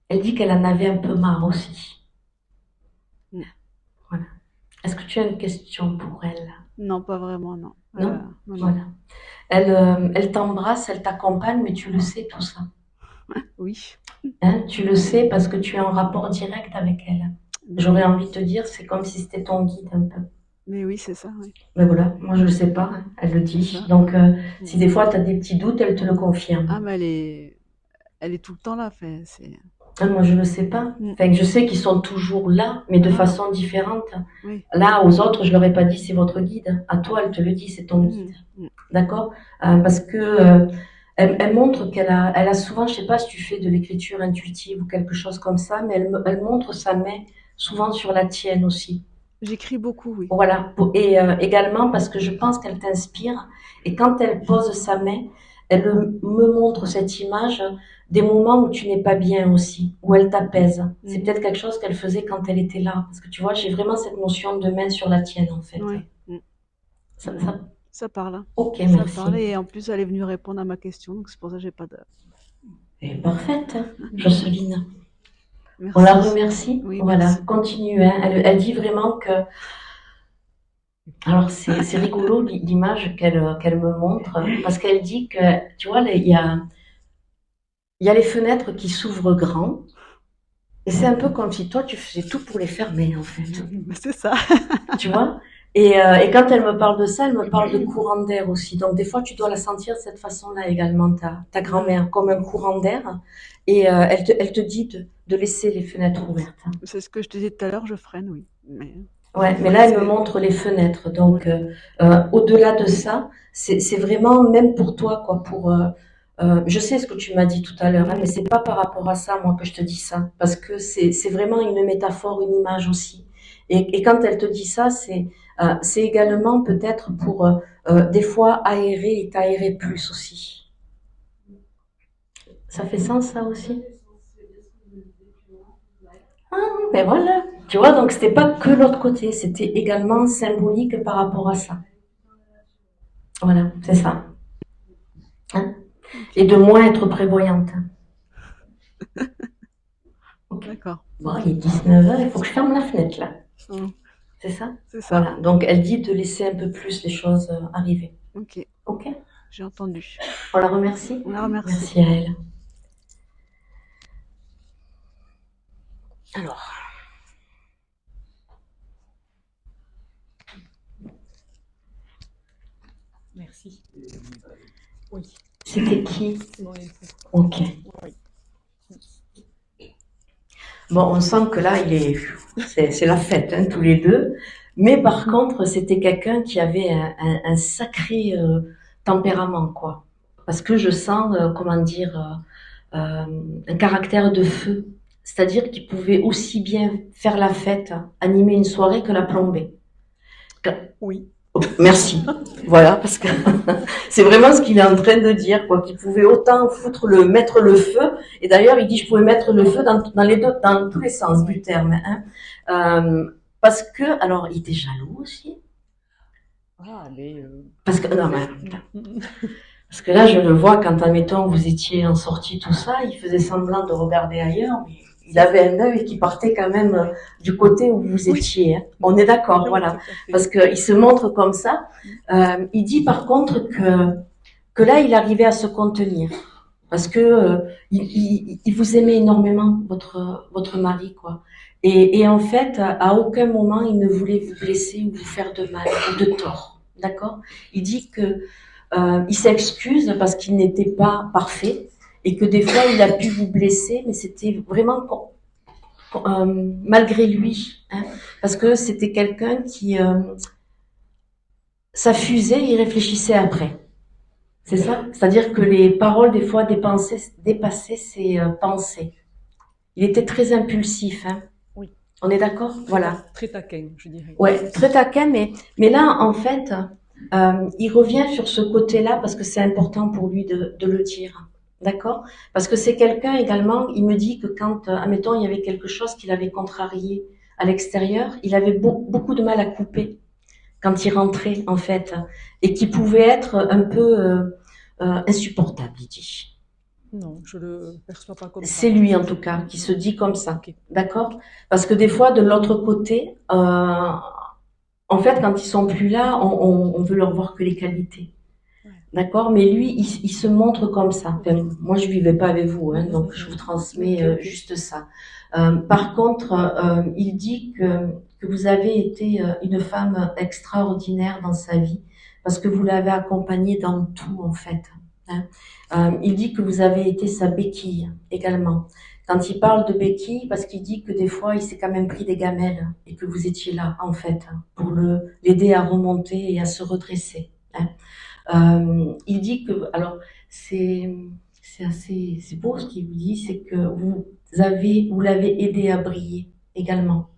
elle dit qu'elle en avait un peu marre aussi. Mm. Voilà. Est-ce que tu as une question pour elle? Non, pas vraiment, non. Non? Non, non. Voilà. Elle t'embrasse, elle t'accompagne, mais tu le sais tout ça. Oui. Hein, tu le sais parce que tu es en rapport direct avec elle. J'aurais envie de te dire, c'est comme si c'était ton guide un peu. Mais oui, c'est ça, oui. Mais voilà, moi je le sais pas, hein, elle le dit. C'est ça. Donc, si des fois tu as des petits doutes, elle te le confirme. Ah, mais elle est tout le temps là, fait, c'est... Ah, moi je le sais pas. Mm. Enfin, je sais qu'ils sont toujours là, mais de Ah. façon différente. Oui. Là, aux autres, je leur ai pas dit c'est votre guide. À toi, elle te le dit, c'est ton guide. Mm. D'accord? Parce que elle montre elle a souvent, je sais pas si tu fais de l'écriture intuitive ou quelque chose comme ça, mais elle montre sa main souvent sur la tienne aussi. J'écris beaucoup, oui. Voilà. Et également parce que je pense qu'elle t'inspire. Et quand elle pose sa main, elle me montre cette image des moments où tu n'es pas bien aussi, où elle t'apaise. C'est peut-être quelque chose qu'elle faisait quand elle était là. Parce que tu vois, j'ai vraiment cette notion de main sur la tienne, en fait. Oui. Mm. Ça parle. Hein. Ok, ça merci. parle et en plus, elle est venue répondre à ma question, donc c'est pour ça que j'ai pas de... Elle est parfaite, hein, Jocelyne. Merci. On la remercie. Oui, voilà, merci. continue. Hein. Elle dit vraiment que... Alors, c'est rigolo l'image qu'elle me montre, parce qu'elle dit que, tu vois, il y a les fenêtres qui s'ouvrent grand, et c'est un peu comme si toi, tu faisais tout pour les fermer, en fait. C'est ça. Tu vois? Et quand elle me parle de ça, elle me parle de courant d'air aussi. Donc, des fois, tu dois la sentir de cette façon-là également, ta grand-mère, comme un courant d'air. Et elle te dit de laisser les fenêtres ouvertes. C'est ce que je te disais tout à l'heure, je freine, oui. Mais... Ouais, mais là, elle me montre les fenêtres. Donc, au-delà de ça, c'est vraiment, même pour toi, quoi, je sais ce que tu m'as dit tout à l'heure, hein, mais c'est pas par rapport à ça, moi, que je te dis ça. Parce que c'est vraiment une métaphore, une image aussi. Et quand elle te dit ça, c'est également peut-être pour, des fois, aérer et t'aérer plus aussi. Ça fait sens, ça aussi? Ah, ben voilà. Tu vois, donc c'était pas que l'autre côté, c'était également symbolique par rapport à ça. Voilà, c'est ça. Hein? Et de moins être prévoyante. Okay. D'accord. Bon, il est 19h, il faut que je ferme la fenêtre là. C'est ça? C'est ça. Voilà, donc elle dit de laisser un peu plus les choses arriver. Ok. Ok. J'ai entendu. On la remercie? On la remercie. Merci à elle. Alors. Merci. Oui. C'était qui? Ok. Bon, on sent que là, c'est la fête, hein, tous les deux. Mais par contre, c'était quelqu'un qui avait un sacré tempérament, quoi. Parce que je sens, comment dire, un caractère de feu. C'est-à-dire qu'il pouvait aussi bien faire la fête, animer une soirée que la plomber. Oui. Merci. Voilà, parce que c'est vraiment ce qu'il est en train de dire, quoi, qu'il pouvait autant mettre le feu. Et d'ailleurs, il dit, je pouvais mettre le feu dans tous les sens du terme, hein. Parce que, alors, il était jaloux aussi. Ah, mais parce que, non, mais, parce que là, je le vois quand, admettons, vous étiez en sortie, tout ça, il faisait semblant de regarder ailleurs, mais il avait un œil qui partait quand même du côté où vous étiez. Hein. On est d'accord, voilà. Parce qu'il se montre comme ça. Il dit par contre que là, il arrivait à se contenir. Parce que il vous aimait énormément, votre mari, quoi. Et en fait, à aucun moment, il ne voulait vous blesser ou vous faire de mal ou de tort. D'accord? Il dit que il s'excuse parce qu'il n'était pas parfait et que des fois, il a pu vous blesser, mais c'était vraiment malgré lui. Hein, parce que c'était quelqu'un qui s'affusait, il réfléchissait après. C'est ça? C'est-à-dire que les paroles, des fois, dépassaient ses pensées. Il était très impulsif. Hein. Oui. On est d'accord? Voilà. Très taquin, je dirais. Ouais, très taquin, mais là, en fait, il revient sur ce côté-là parce que c'est important pour lui de le dire. D'accord? Parce que c'est quelqu'un également, il me dit que quand, admettons, il y avait quelque chose qu'il avait contrarié à l'extérieur, il avait beaucoup de mal à couper quand il rentrait, en fait, et qui pouvait être un peu insupportable, il dit. Non, je le perçois pas comme ça. C'est lui, en tout cas, qui se dit comme ça. Ok. D'accord? Parce que des fois, de l'autre côté, en fait, quand ils sont plus là, on veut leur voir que les qualités. D'accord? Mais lui, il se montre comme ça. Enfin, moi, je vivais pas avec vous, hein, donc je vous transmets juste ça. Par contre, il dit que vous avez été une femme extraordinaire dans sa vie parce que vous l'avez accompagné dans tout, en fait. Hein. Il dit que vous avez été sa béquille également. Quand il parle de béquille, parce qu'il dit que des fois, il s'est quand même pris des gamelles et que vous étiez là, en fait, pour l'aider à remonter et à se redresser. Hein. Il dit que, alors, c'est beau ce qu'il vous dit, c'est que vous l'avez aidé à briller également.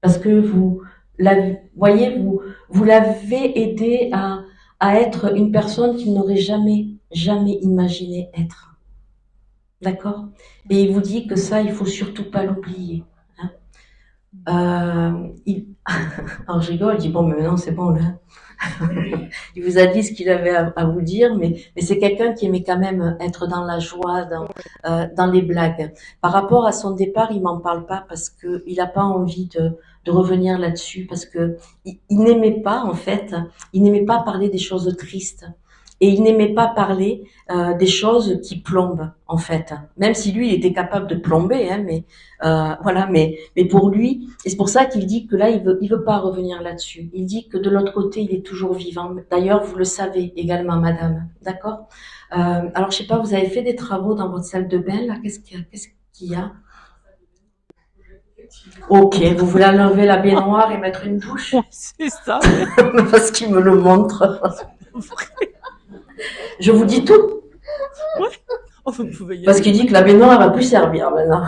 Parce que vous l'avez aidé à être une personne qu'il n'aurait jamais imaginé être. D'accord? Et il vous dit que ça, il faut surtout pas l'oublier. Hein. Alors je rigole, il dit bon, mais maintenant c'est bon là. Il vous a dit ce qu'il avait à vous dire, mais c'est quelqu'un qui aimait quand même être dans la joie, dans les blagues. Par rapport à son départ, il m'en parle pas parce que il a pas envie de revenir là-dessus, parce que il n'aimait pas, en fait, il n'aimait pas parler des choses tristes. Et il n'aimait pas parler des choses qui plombent, en fait. Même si lui, il était capable de plomber, hein, mais voilà. Mais pour lui, et c'est pour ça qu'il dit que là, il veut pas revenir là-dessus. Il dit que de l'autre côté, il est toujours vivant. D'ailleurs, vous le savez également, madame. D'accord? Alors, je sais pas, vous avez fait des travaux dans votre salle de bain, là? Qu'est-ce qu'il y a? Ok, vous voulez enlever la baignoire et mettre une douche? C'est ça. Parce qu'il me le montre. Je vous dis tout. Ouais. Oh, vous pouvez y Parce aller. qu'il dit que la baignoire, elle va plus servir maintenant.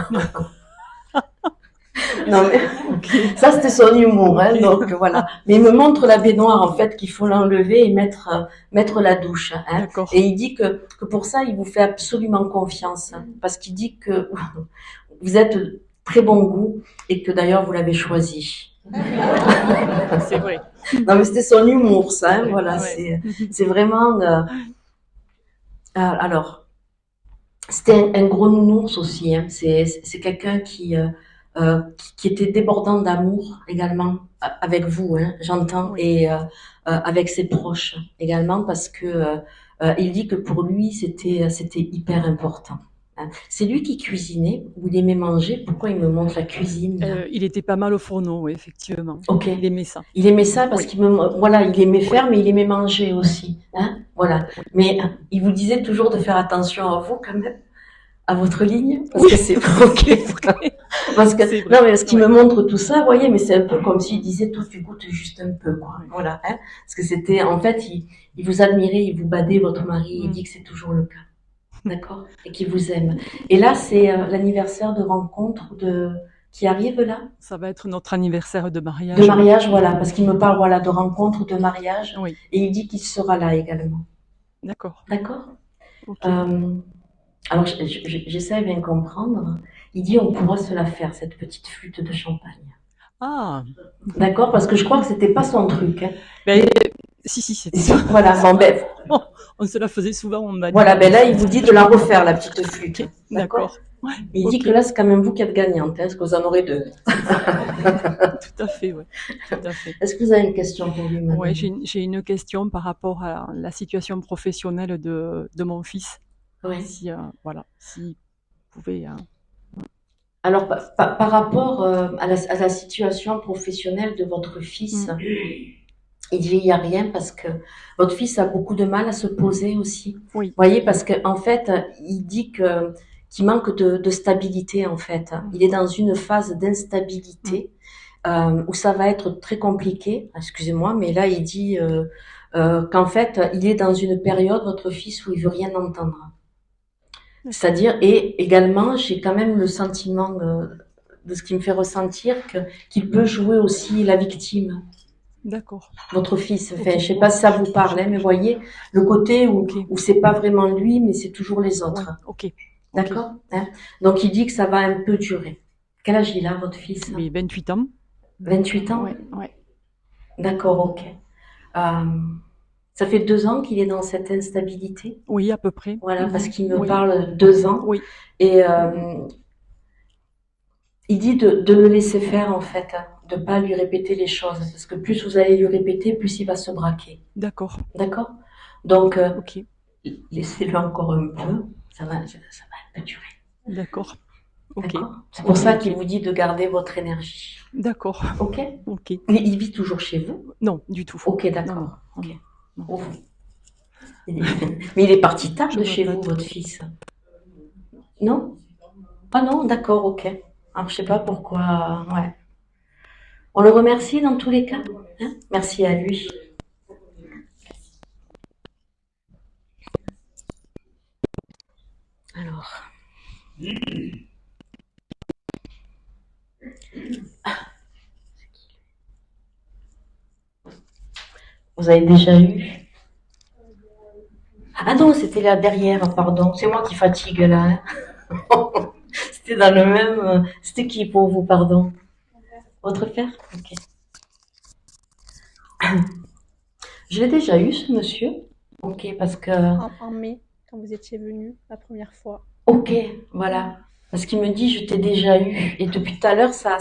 Non, mais ça, c'était son humour, hein, donc voilà. Mais il me montre la baignoire, en fait, qu'il faut l'enlever et mettre la douche. Hein. Et il dit que pour ça, il vous fait absolument confiance. Hein, parce qu'il dit que vous êtes de très bon goût et que d'ailleurs, vous l'avez choisi. C'est vrai. Non, mais c'était son humour, ça. Hein, voilà, Ouais. c'est vraiment... alors, c'était un gros nounours aussi. Hein. C'est quelqu'un qui était débordant d'amour également avec vous, hein, j'entends, et avec ses proches également, parce que il dit que pour lui c'était hyper important. Hein. C'est lui qui cuisinait ou il aimait manger? Pourquoi il me montre la cuisine là? Il était pas mal au fourneau, oui, effectivement. Ok. Il aimait ça. Il aimait ça parce qu'il voilà, il aimait faire, mais il aimait manger aussi, hein, voilà. Mais il vous disait toujours de faire attention à vous quand même, à votre ligne, parce que c'est ok. Parce que non, mais parce qu'il me montre tout ça, vous voyez, mais c'est un peu comme s'il disait toi tu goûtes juste un peu, quoi. Voilà, hein. Parce que c'était, en fait, il vous admirait, il vous badait votre mari, il dit que c'est toujours le cas. D'accord? Et qu'il vous aime. Et là, c'est l'anniversaire de rencontre qui arrive là? Ça va être notre anniversaire de mariage. De mariage, voilà, parce qu'il me parle, voilà, de rencontre, de mariage. Oui. Et il dit qu'il sera là également. D'accord. D'accord? Okay. Alors, j'essaie bien de comprendre. Il dit, on pourra se la faire, cette petite flûte de champagne. Ah. D'accord? Parce que je crois que c'était pas son truc. Hein. Ben, si, c'était ça. Voilà, bon, ben. On se la faisait souvent, on m'a dit. Voilà, ben là, il vous dit de la refaire, la petite flûte. D'accord. Ouais, il dit que là, c'est quand même vous qui êtes gagnante, hein, parce que vous en aurez deux. Tout à fait, oui. Tout à fait. Est-ce que vous avez une question pour lui, madame? Oui, j'ai une question par rapport à la situation professionnelle de mon fils. Oui. Si, voilà, si vous pouvez... Alors, par rapport à la situation professionnelle de votre fils, il dit il n'y a rien parce que votre fils a beaucoup de mal à se poser aussi. Oui. Vous voyez, parce qu'en fait, il dit qu'il manque de stabilité, en fait. Il est dans une phase d'instabilité où ça va être très compliqué. Excusez-moi, mais là, il dit qu'en fait, il est dans une période, votre fils, où il veut rien entendre. C'est-à-dire, et également, j'ai quand même le sentiment de ce qui me fait ressentir qu'il peut jouer aussi la victime. D'accord. Votre fils, enfin, je sais pas si ça vous parle, hein, mais voyez, le côté où c'est pas vraiment lui, mais c'est toujours les autres. Ouais, ok. D'accord, hein? Donc, il dit que ça va un peu durer. Quel âge il a, votre fils? Oui, 28 ans. 28 ans? Ouais. D'accord, ok. Ça fait 2 ans qu'il est dans cette instabilité? Oui, à peu près. Voilà, parce qu'il me Oui. parle 2 ans. Oui. Et il dit de le laisser faire, en fait, hein, de pas lui répéter les choses. Parce que plus vous allez lui répéter, plus il va se braquer. D'accord. D'accord? Donc, Ok. laissez-le encore un peu. Ça va un peu durer. D'accord. Ok. D'accord? C'est pour ça qu'il vous dit de garder votre énergie. D'accord. Ok? Ok. Il vit toujours chez vous? Non, du tout. Ok, d'accord. Non, Ok. non. Oh. Mais il est parti tard Je de vois chez pas vous, tout. votre fils? Non? Ah non, d'accord, ok. Alors, je sais pas pourquoi. Ouais. On le remercie dans tous les cas. Hein? Merci à lui. Alors. Vous avez déjà eu? Ah non, c'était là derrière, pardon. C'est moi qui fatigue là. Hein. C'était dans le même. C'était qui pour vous, pardon? Votre père? Ok. Je l'ai déjà eu, ce monsieur. Ok, parce que. En mai, quand vous étiez venu la première fois. Ok, voilà. Parce qu'il me dit, je t'ai déjà eu. Et depuis tout à l'heure, sa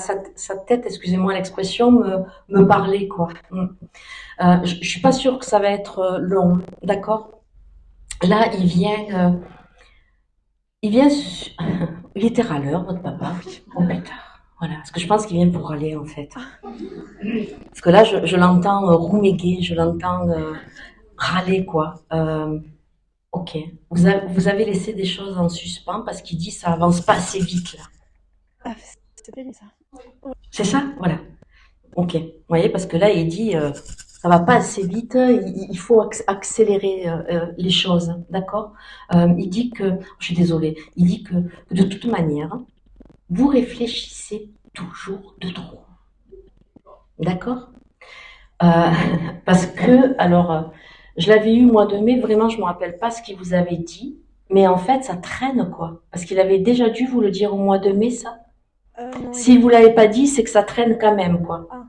tête, excusez-moi l'expression, me parlait, quoi. Je suis pas sûre que ça va être long, d'accord? Là, il vient, il était râleur, votre papa. Oh putain, voilà. Parce que je pense qu'il vient pour râler, en fait. Parce que là, je l'entends rouméguer, je l'entends râler, quoi. Ok. Vous avez laissé des choses en suspens parce qu'il dit ça avance pas assez vite, là. Ah, c'était bien ça. C'est ça? Voilà. Ok. Vous voyez, parce que là, il dit, ça va pas assez vite, il faut accélérer les choses, d'accord? Il dit que, je suis désolée, il dit que de toute manière, vous réfléchissez toujours de trop. D'accord? Parce que, alors, je l'avais eu au mois de mai, vraiment, je me rappelle pas ce qu'il vous avait dit, mais en fait, ça traîne, quoi. Parce qu'il avait déjà dû vous le dire au mois de mai, ça. Non, S'il vous l'avait pas dit, c'est que ça traîne quand même, quoi. Ah.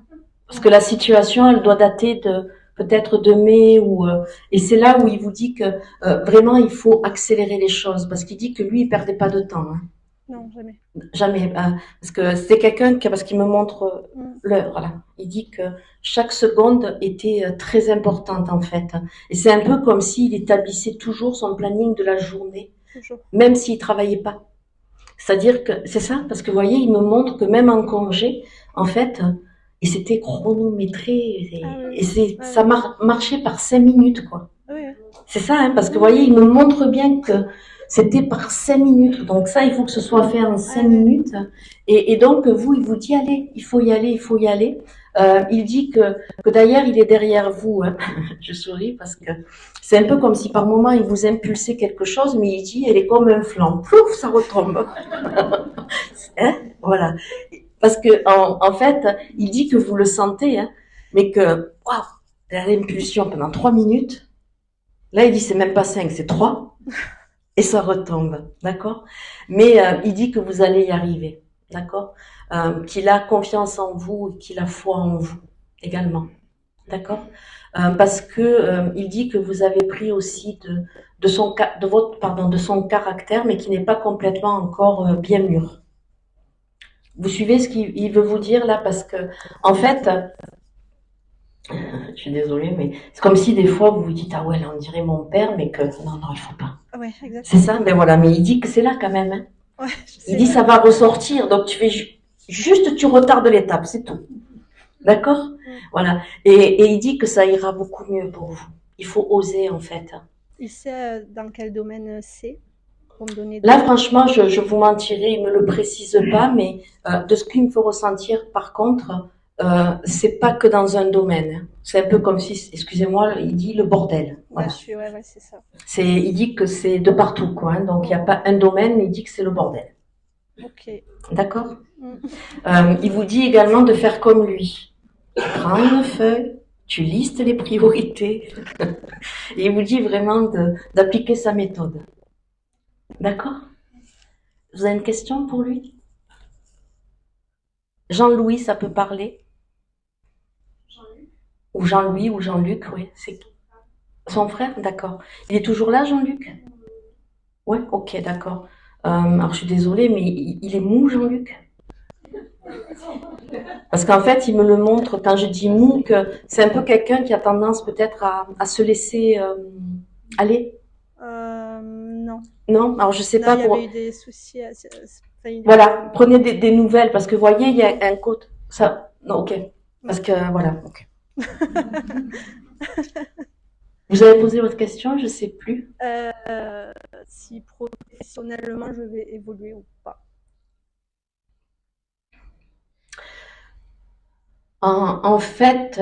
Parce que la situation, elle doit dater de peut-être de mai ou et c'est là où il vous dit que vraiment il faut accélérer les choses parce qu'il dit que lui il perdait pas de temps. Hein. Non, jamais. Jamais, parce que c'est quelqu'un qui parce qu'il me montre l'heure. Voilà, il dit que chaque seconde était très importante en fait. Et c'est un peu comme s'il établissait toujours son planning de la journée, Toujours. même s'il travaillait pas. C'est-à-dire que c'est ça, parce que vous voyez, il me montre que même en congé, en fait. Et c'était chronométré, ça marchait par 5 minutes, quoi. Oui. C'est ça, hein, parce que vous voyez, il me montre bien que c'était par 5 minutes. Donc ça, il faut que ce soit fait en 5 minutes. Et donc, vous, il vous dit, allez, il faut y aller, il faut y aller. Il dit que d'ailleurs, il est derrière vous. Hein. Je souris parce que c'est un peu comme si par moment, il vous impulsait quelque chose, mais il dit, elle est comme un flanc. Plouf, ça retombe. Hein, voilà. Parce que en fait, il dit que vous le sentez, hein, mais que waouh, l'impulsion pendant 3 minutes. Là, il dit c'est même pas 5, c'est 3, et ça retombe, d'accord. Mais il dit que vous allez y arriver, d'accord. Qu'il a confiance en vous et qu'il a foi en vous également, d'accord. Parce que il dit que vous avez pris aussi de son caractère, mais qui n'est pas complètement encore bien mûr. Vous suivez ce qu'il veut vous dire là? Parce que, en fait, je suis désolée, mais c'est comme si des fois vous vous dites, ah ouais, là on dirait mon père, mais que non, il faut pas. Ouais, exactement. C'est ça, mais voilà, mais il dit que c'est là quand même. Hein. Ouais, Il dit ça va ressortir, donc tu fais juste tu retardes l'étape, c'est tout. D'accord? Voilà. Et il dit que ça ira beaucoup mieux pour vous. Il faut oser en fait. Il sait dans quel domaine c'est pour me donner Là, des... franchement, je vous mentirais, il me le précise pas, mais de ce qu'il me faut ressentir, par contre, c'est pas que dans un domaine. C'est un peu comme si, excusez-moi, il dit le bordel. Voilà. Ouais, c'est ça. Il dit que c'est de partout, quoi. Hein, donc il n'y a pas un domaine, mais il dit que c'est le bordel. Ok. D'accord. Il vous dit également de faire comme lui. Tu prends une feuille, tu listes les priorités. Et il vous dit vraiment d'appliquer sa méthode. D'accord? Vous avez une question pour lui? Jean-Louis, ça peut parler? Jean-Luc. Ou Jean-Louis ou Jean-Luc, oui. C'est son frère? D'accord. Il est toujours là, Jean-Luc? Oui, ok, d'accord. Alors je suis désolée, mais il est mou, Jean-Luc? Parce qu'en fait, il me le montre quand je dis mou, que c'est un peu quelqu'un qui a tendance peut-être à se laisser aller. Non. Non, alors je sais Non, pas il y pour. avait eu des soucis. Voilà, prenez des nouvelles parce que vous voyez, il y a un code. Ça, non, ok. Parce que voilà, ok. Vous avez posé votre question, je sais plus. Si professionnellement je vais évoluer ou pas. En fait,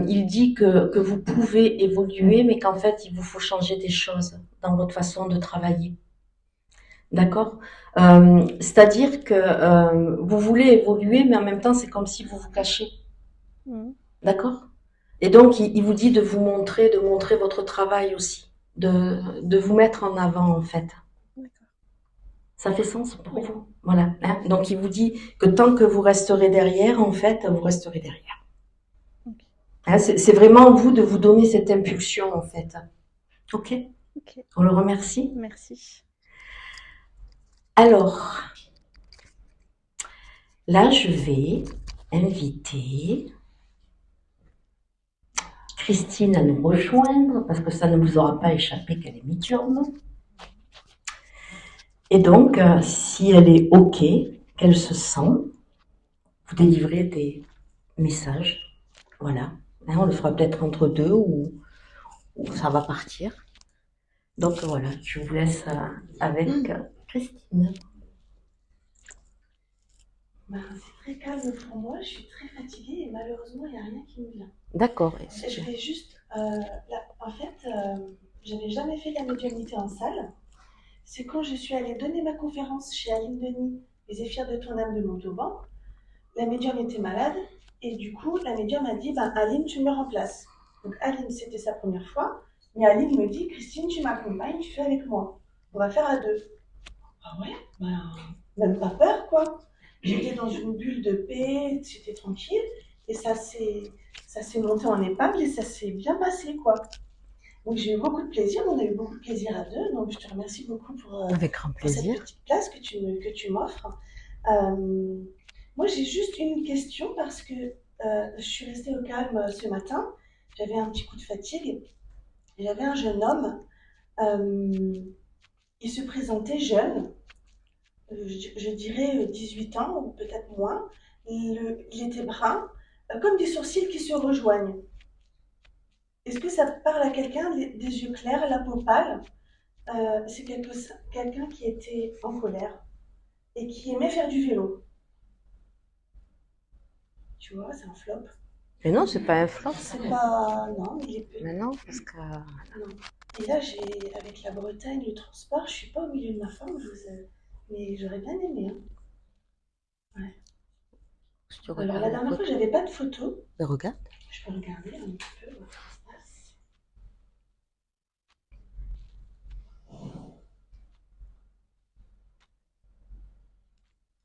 il dit que vous pouvez évoluer, mais qu'en fait, il vous faut changer des choses dans votre façon de travailler. D'accord? C'est-à-dire que vous voulez évoluer, mais en même temps, c'est comme si vous vous cachez. D'accord? Et donc, il vous dit de vous montrer, de montrer votre travail aussi, de vous mettre en avant, en fait. Ça fait sens pour vous? Voilà. Hein? Donc, il vous dit que tant que vous resterez derrière, en fait, vous resterez derrière. Hein, c'est vraiment vous de vous donner cette impulsion, en fait. Ok? On le remercie? Merci. Alors, là, je vais inviter Christine à nous rejoindre, parce que ça ne vous aura pas échappé qu'elle est médium. Et donc, si elle est OK, qu'elle se sent, vous délivrez des messages. Voilà. Hein, on le fera peut-être entre deux ou ça va partir. Donc voilà, je vous laisse avec Christine. C'est très calme pour moi, je suis très fatiguée et malheureusement, il n'y a rien qui me vient. D'accord. Je vais juste. En fait, j'avais jamais fait de la médiumnité en salle. C'est quand je suis allée donner ma conférence chez Aline Denis, Les Zéphyrs de ton âme de Montauban. La médium était malade et du coup, la médium a dit Aline, tu me remplaces. Donc, Aline, c'était sa première fois. Mais Aline me dit Christine, tu m'accompagnes, tu fais avec moi. On va faire à deux. Ah ouais, même pas peur, quoi. J'étais dans une bulle de paix, j'étais tranquille, et ça s'est monté en épingle et ça s'est bien passé, quoi. Donc j'ai eu beaucoup de plaisir, on a eu beaucoup de plaisir à deux, donc je te remercie beaucoup pour cette petite place que tu m'offres. Moi j'ai juste une question parce que je suis restée au calme ce matin, j'avais un petit coup de fatigue, et j'avais un jeune homme, il se présentait jeune, je dirais 18 ans ou peut-être moins. Il était brun, comme des sourcils qui se rejoignent. Est-ce que ça parle à quelqu'un des yeux clairs, la peau pâle? C'est quelqu'un qui était en colère et qui aimait faire du vélo. Tu vois, c'est un flop. Mais non, c'est pas un flop. C'est pas... Non, il est petit. Mais non, parce que... Non. Et là, avec la Bretagne, le transport, je suis pas au milieu de ma forme, mais j'aurais bien aimé. Hein. Ouais. Alors la dernière fois, j'avais pas de photos. Mais regarde. Je peux regarder un petit peu voir ce qui se passe.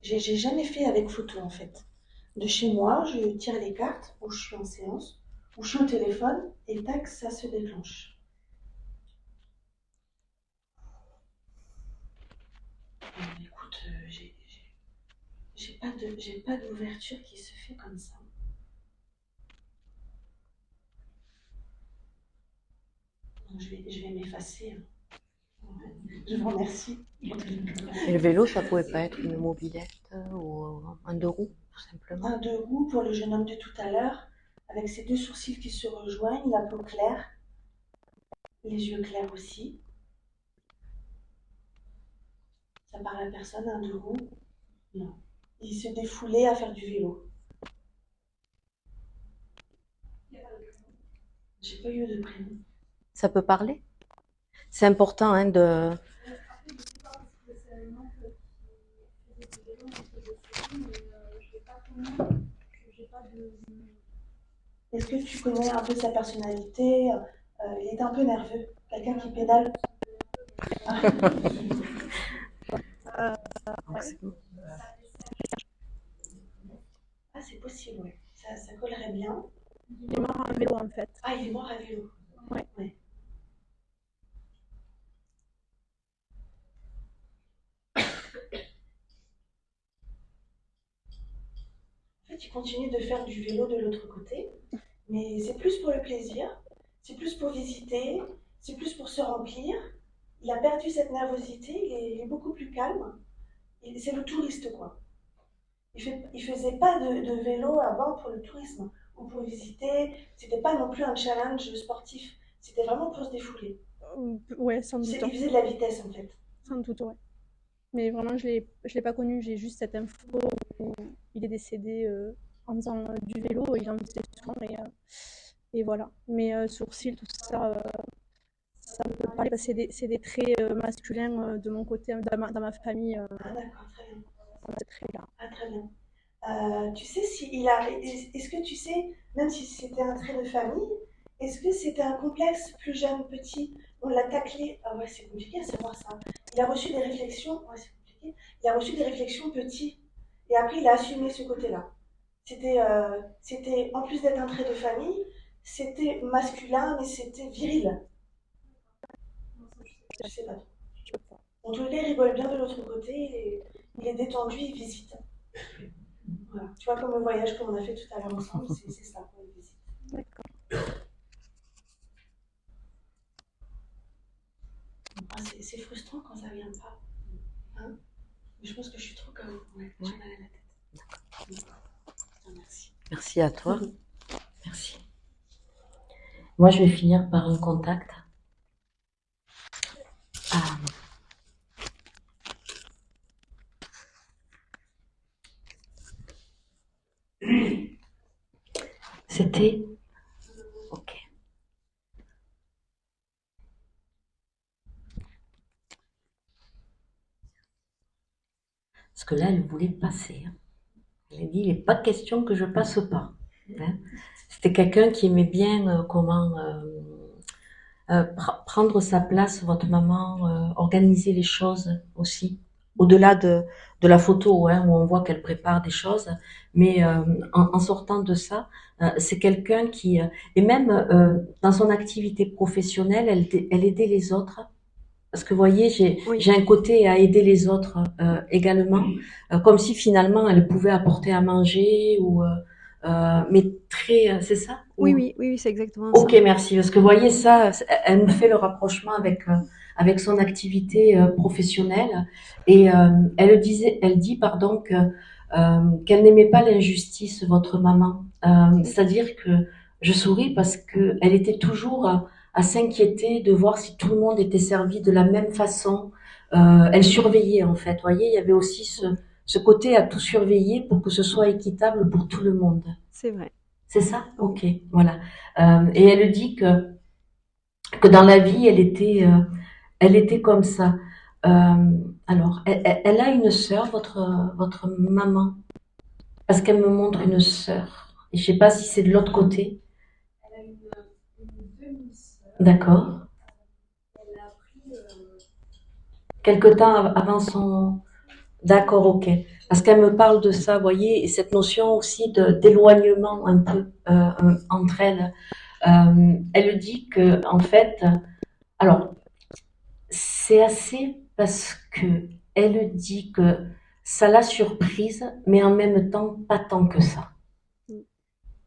J'ai jamais fait avec photo en fait. De chez moi, je tire les cartes où je suis en séance, où je suis au téléphone et tac, ça se déclenche. Écoute, j'ai pas d'ouverture qui se fait comme ça. Non, je vais m'effacer. Hein. Je vous remercie. Et le vélo, ça pouvait pas être une mobilette ou un deux roues, tout simplement. Un deux roues pour le jeune homme de tout à l'heure, avec ses deux sourcils qui se rejoignent, la peau claire, les yeux clairs aussi. Ça parle à personne, un deux roues? Non. Il se défoulait à faire du vélo. J'ai pas eu de prénom. Ça peut parler? C'est important hein, de... Est-ce que tu connais un peu sa personnalité? Il est un peu nerveux. Quelqu'un qui pédale. Ah, c'est possible, oui. Ça collerait bien. Il est mort à vélo en fait. Ah, il est mort à vélo. Ouais. En fait, il continue de faire du vélo de l'autre côté, mais c'est plus pour le plaisir, c'est plus pour visiter, c'est plus pour se remplir. Il a perdu cette nervosité, il est beaucoup plus calme. C'est le touriste, quoi. Il faisait pas de vélo avant pour le tourisme ou pour visiter. C'était pas non plus un challenge sportif. C'était vraiment pour se défouler. Ouais, sans doute. Il faisait de la vitesse, en fait. Sans doute, ouais. Mais vraiment, je l'ai pas connu. J'ai juste cette info où il est décédé en faisant du vélo. Il en faisait souvent et voilà. Mais sourcils, tout ça, ça me peut parler parce que c'est des traits masculins de mon côté, dans ma famille. Ah d'accord, très bien. Ces traits-là. Ah très bien. Tu sais est-ce que tu sais, même si c'était un trait de famille, est-ce que c'était un complexe plus jeune, petit? On l'a taclé. Ah ouais, c'est compliqué à savoir ça. Il a reçu des réflexions. Ouais, c'est compliqué. Il a reçu des réflexions petit. Et après, il a assumé ce côté-là. C'était, en plus d'être un trait de famille, c'était masculin, mais c'était viril. Je sais pas trop. En tout cas, il rigole bien de l'autre côté. Il est détendu, il visite. Voilà. Tu vois, comme le voyage qu'on a fait tout à l'heure ensemble, c'est ça, pour les visites. D'accord. Ah, c'est frustrant quand ça vient pas. Hein? Mais je pense que je suis trop comme vous. Ouais, j'ai mal à la tête. D'accord. Merci. Merci à toi. Merci. Moi, je vais finir par un contact. C'était... Ok. Parce que là, elle voulait passer. Elle a dit, il n'est pas question que je passe pas. Hein. C'était quelqu'un qui aimait bien prendre sa place, votre maman, organiser les choses aussi. Au-delà de la photo hein, où on voit qu'elle prépare des choses, mais en sortant de ça, c'est quelqu'un qui... et même dans son activité professionnelle, elle aidait les autres. Parce que vous voyez, j'ai un côté à aider les autres également, comme si finalement elle pouvait apporter à manger ou... mais très... c'est ça? Oui, c'est exactement ça. Ok, ça. merci. Parce que vous voyez, ça, elle me fait le rapprochement avec son activité professionnelle. Et elle dit, pardon, qu'elle n'aimait pas l'injustice, votre maman. C'est-à-dire que je souris parce qu'elle était toujours à s'inquiéter de voir si tout le monde était servi de la même façon. Elle surveillait, en fait. Vous voyez, il y avait aussi ce côté à tout surveiller pour que ce soit équitable pour tout le monde. C'est vrai. C'est ça? Ok, voilà. Et elle dit que dans la vie, elle était comme ça. Alors, elle a une sœur, votre maman? Parce qu'elle me montre une sœur. Et je sais pas si c'est de l'autre côté. Elle a une demi-sœur. D'accord. Elle a pris... Quelque temps avant son... D'accord, ok. Parce qu'elle me parle de ça, vous voyez, et cette notion aussi d'éloignement un peu entre elles. Elle dit que, en fait, alors, c'est assez parce que elle dit que ça l'a surprise, mais en même temps, pas tant que ça.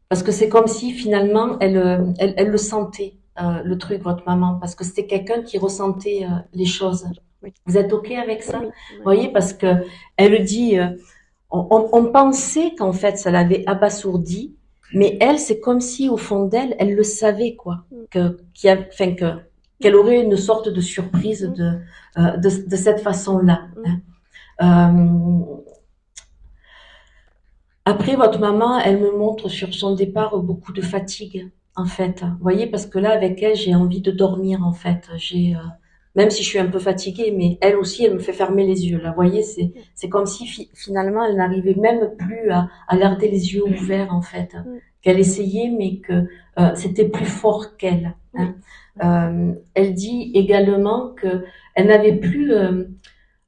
Parce que c'est comme si finalement, elle le sentait. le truc, votre maman, parce que c'était quelqu'un qui ressentait les choses. Oui. Vous êtes OK avec ça? Oui, Vous voyez, parce que elle dit, on pensait qu'en fait, ça l'avait abasourdie, mais elle, c'est comme si au fond d'elle, elle le savait, quoi, qu'elle aurait une sorte de surprise de cette façon-là. Après, votre maman, elle me montre sur son départ beaucoup de fatigue, en fait. Vous voyez, parce que là, avec elle, j'ai envie de dormir, en fait. Même si je suis un peu fatiguée, mais elle aussi, elle me fait fermer les yeux. Là, vous voyez, c'est comme si finalement, elle n'arrivait même plus à garder les yeux ouverts, en fait. Qu'elle essayait, mais que c'était plus fort qu'elle. Elle dit également que elle n'avait plus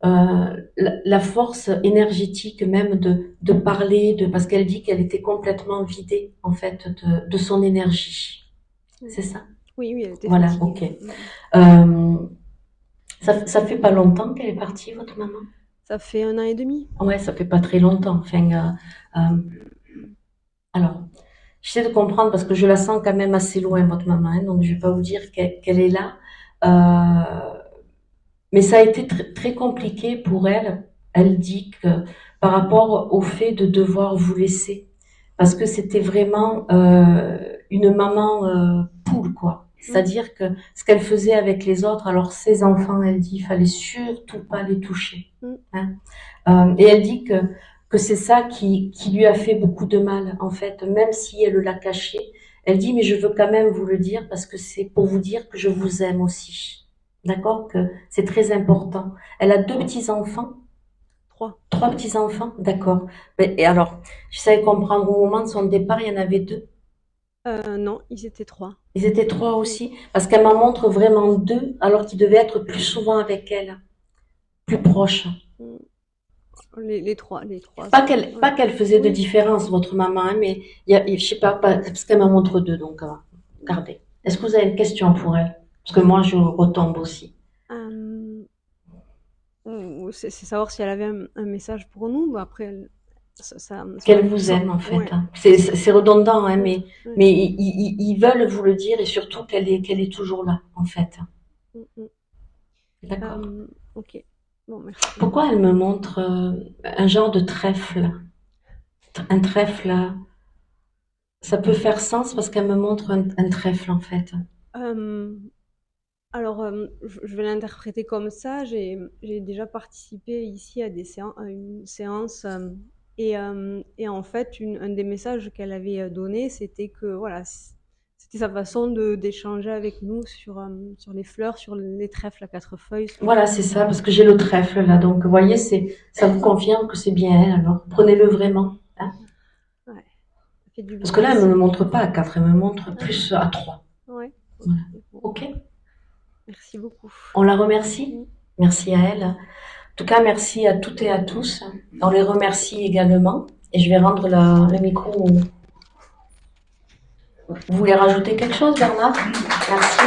la force énergétique même de parler, parce qu'elle dit qu'elle était complètement vidée, en fait, de son énergie. C'est ça? Oui, elle était voilà, fatiguée. OK. Ça fait pas longtemps qu'elle est partie, votre maman? Ça fait 1 an et demi. Ouais, ça fait pas très longtemps. Enfin, alors, j'essaie de comprendre parce que je la sens quand même assez loin, votre maman, hein, donc je vais pas vous dire qu'elle est là. Mais ça a été très compliqué pour elle. Elle dit que par rapport au fait de devoir vous laisser, parce que c'était vraiment une maman poule, quoi. C'est-à-dire que ce qu'elle faisait avec les autres, alors ses enfants, elle dit, il fallait surtout pas les toucher. Hein. Et elle dit que c'est ça qui lui a fait beaucoup de mal, en fait, même si elle l'a caché. Elle dit, mais je veux quand même vous le dire parce que c'est pour vous dire que je vous aime aussi. D'accord? Que c'est très important. Elle a 2 petits-enfants? 3. 3 petits-enfants? D'accord. Et alors, je savais comprendre au moment de son départ, il y en avait 2? Non, ils étaient 3. Ils étaient 3 aussi? Parce qu'elle m'en montre vraiment 2, alors qu'ils devaient être plus souvent avec elle. Plus proches. Les 3. Pas qu'elle faisait de différence, votre maman, hein, mais je sais pas, parce qu'elle m'en montre 2, donc regardez. Est-ce que vous avez une question pour elle? Parce que moi, je retombe aussi. C'est savoir si elle avait un message pour nous. Après, qu'elle vous aime, en fait. Ouais. Hein. C'est redondant, hein, mais ils veulent vous le dire et surtout qu'elle est toujours là, en fait. D'accord. Ok. Bon, merci. Pourquoi elle me montre un genre de trèfle? Un trèfle, ça peut faire sens parce qu'elle me montre un trèfle, en fait. Alors, je vais l'interpréter comme ça. J'ai déjà participé ici à une séance et en fait, un des messages qu'elle avait donné, c'était que voilà, c'était sa façon d'échanger avec nous sur les fleurs, sur les trèfles à 4 feuilles. Voilà, c'est ça, parce que j'ai le trèfle là. Donc, vous voyez, ça vous confirme que c'est bien elle. Alors, prenez-le vraiment. Hein. Ouais. Ça fait du bien. Parce que là, elle ne me le montre pas à 4, elle me montre plus à 3. Ouais. Voilà. Ok. Merci beaucoup. On la remercie. Merci à elle. En tout cas, merci à toutes et à tous. On les remercie également. Et je vais rendre le micro. Vous voulez rajouter quelque chose, Bernard? Merci.